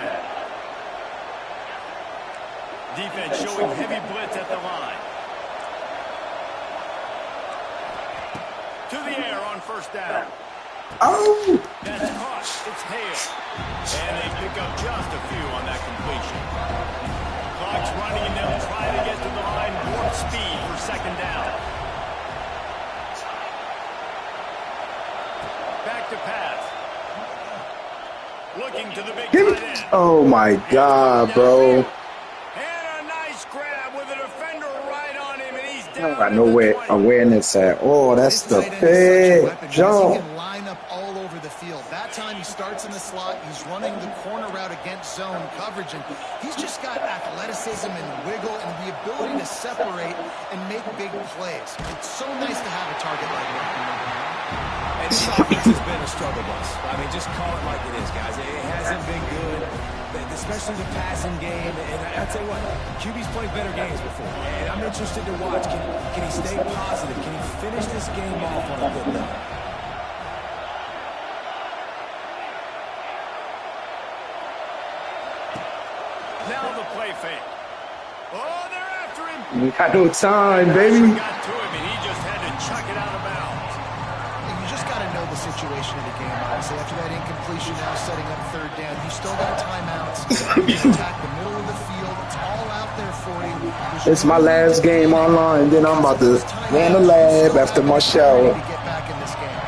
Defense showing heavy blitz at the line. to the air on first down. Oh! That's caught. It's Hale. And they pick up just a few on that completion. Clock's running, and they'll try to get to the line warp speed for second down. Back to pass. Looking to the big tight end. Oh my God, bro. And a nice grab with a defender right on him, and he's I down. don't got no awareness at. Oh, that's the big He jump. can line up all over the field. That time he starts in the slot. He's running the corner route against zone coverage, and he's just got athleticism and wiggle and the ability to separate and make big plays. It's so nice to have a target like that. And this offense has been a struggle bus. I mean, just call it like it is, guys. It hasn't been good, especially the passing game. And I'll tell you what, QB's played better games before. And I'm interested to watch. Can he stay positive? Can he finish this game off on a good note? Now the play fake. Oh, they're after him. We got no time, baby. Got to him, and he just had to chuck it out of bounds. You just got to know the situation of the game, obviously. After that incompletion, now setting up third down. You still got timeouts. You can attack the middle of the field. It's all out there for you. It's my last game online. Then I'm about to run the lab after my shower. To get back in this game.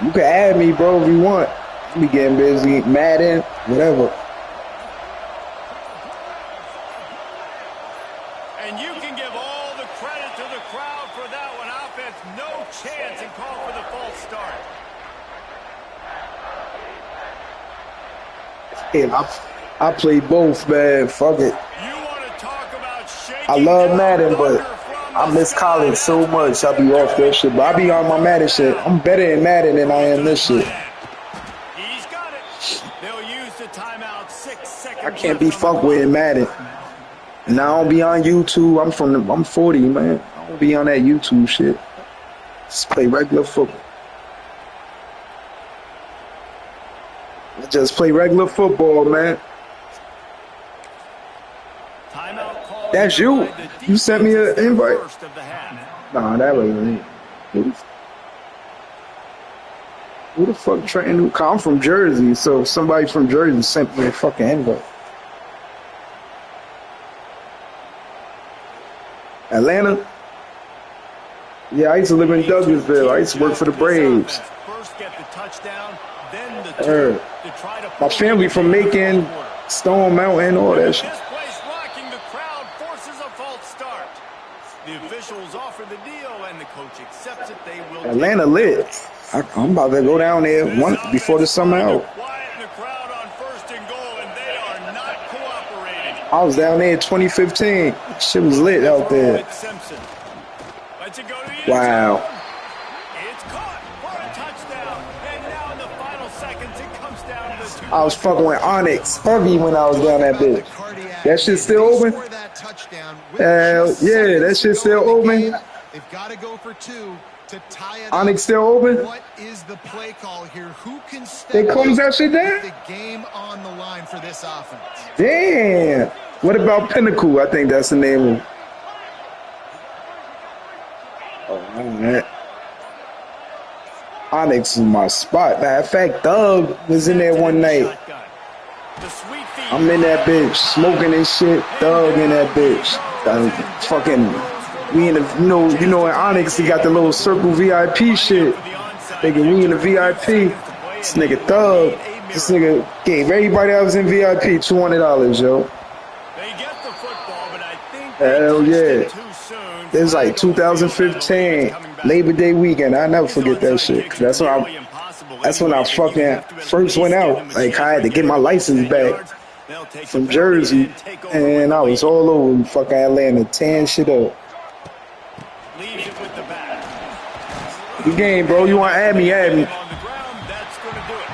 You can add me, bro, if you want. I be getting busy, Madden, whatever. And you can give all the credit to the crowd for that one. Offense, no chance, and call for the false start. Hey, I play both, man. Fuck it. You want to talk about shaking I love down Madden, but thunder from I the miss sky. college so much. I be off that shit. But I be on my Madden shit. I'm better in Madden than I am this shit. He's got it. They'll use the timeout. 6 seconds. I can't be left on the fucked with in Madden. And I don't be on YouTube. I'm 40, man. I don't be on that YouTube shit. Just play regular football. I just play regular football, man. Timeout call. That's you. You sent me an invite. First of the half. Nah, that wasn't me. Who the fuck Trenton? I'm from Jersey, so somebody from Jersey sent me a fucking invite. Atlanta? Yeah, I used to live in Douglasville. I used to work for the Braves. First get the touchdown, then the turn to try to My family from Macon, Stone Mountain, all that shit. This place rocking, the crowd forces a false start. The officials offer the deal, and the coach accepts it. They will. Atlanta lit. I'm about to go down there before the summer out. Quiet the crowd on first and goal, and they are not cooperating. I was down there in 2015. Shit was lit out there. Simpson. Lets it go to the end Wow. zone. It's caught for a touchdown, and now in the final seconds, it comes down to the two. I was fucking with Onyx heavy when I was down that bitch. That shit still open? Hell yeah, that shit still open. They've got to go for two to tie it Onyx up. still open? What is the play call here? Who can step They close up that shit down? with the game on the line for this offense? Damn. What about Pinnacle? I think that's the name of. Oh man. Onyx is my spot. Matter of fact, Doug was in there one night. The sweet feet. I'm in that bitch, smoking and shit. Doug in that bitch. Fucking, we in the, you know, in Onyx, he got the little circle VIP shit. Nigga, we in the VIP. This nigga Thug, this nigga gave everybody that was in VIP $200, yo. They get the football, but I think Hell yeah. too soon. It was like 2015, Labor Day weekend. I never forget that shit. That's when I fucking first went out. Like, I had to get my license back from Jersey, and I was all over fucking Atlanta, tearing shit up. Leaves it with the back. Good game, bro. You want to add me, add me. On the ground, that's going to do it.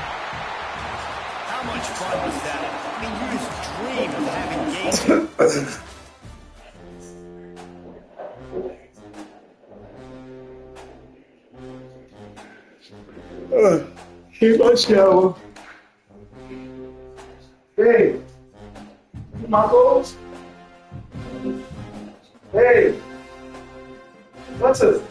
How much fun was that? I mean, you just dream of having games. Keep my shower. Hey, my clothes. Hey, what's it?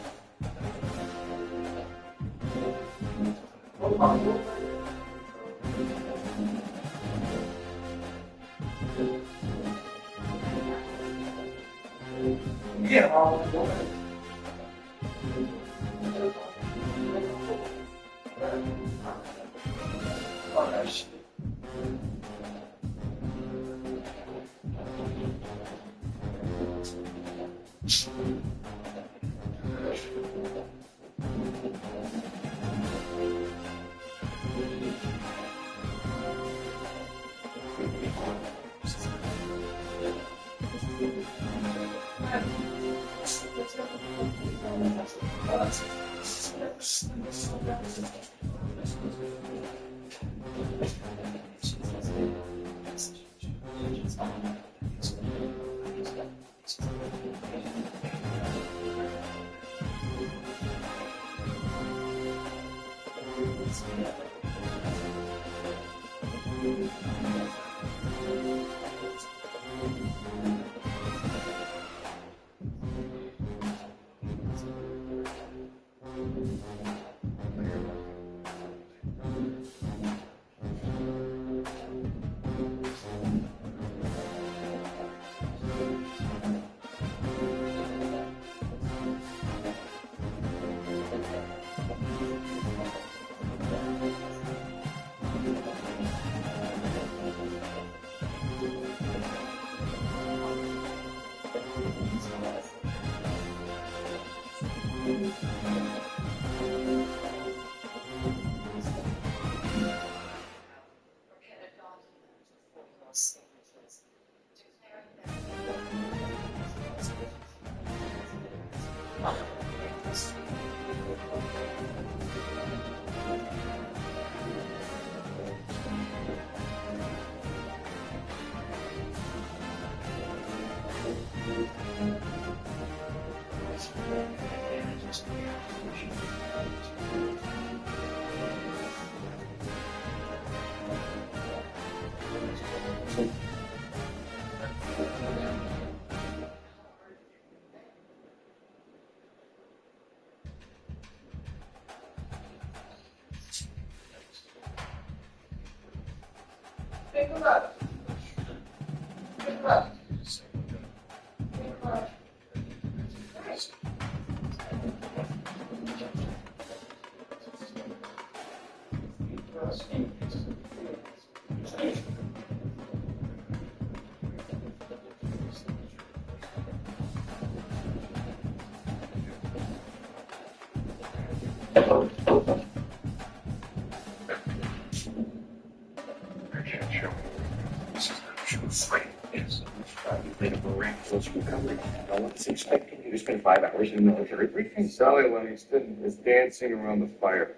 Recovery. No one's expecting you to spend 5 hours in the military briefing. Sally Livingston is dancing around the fire.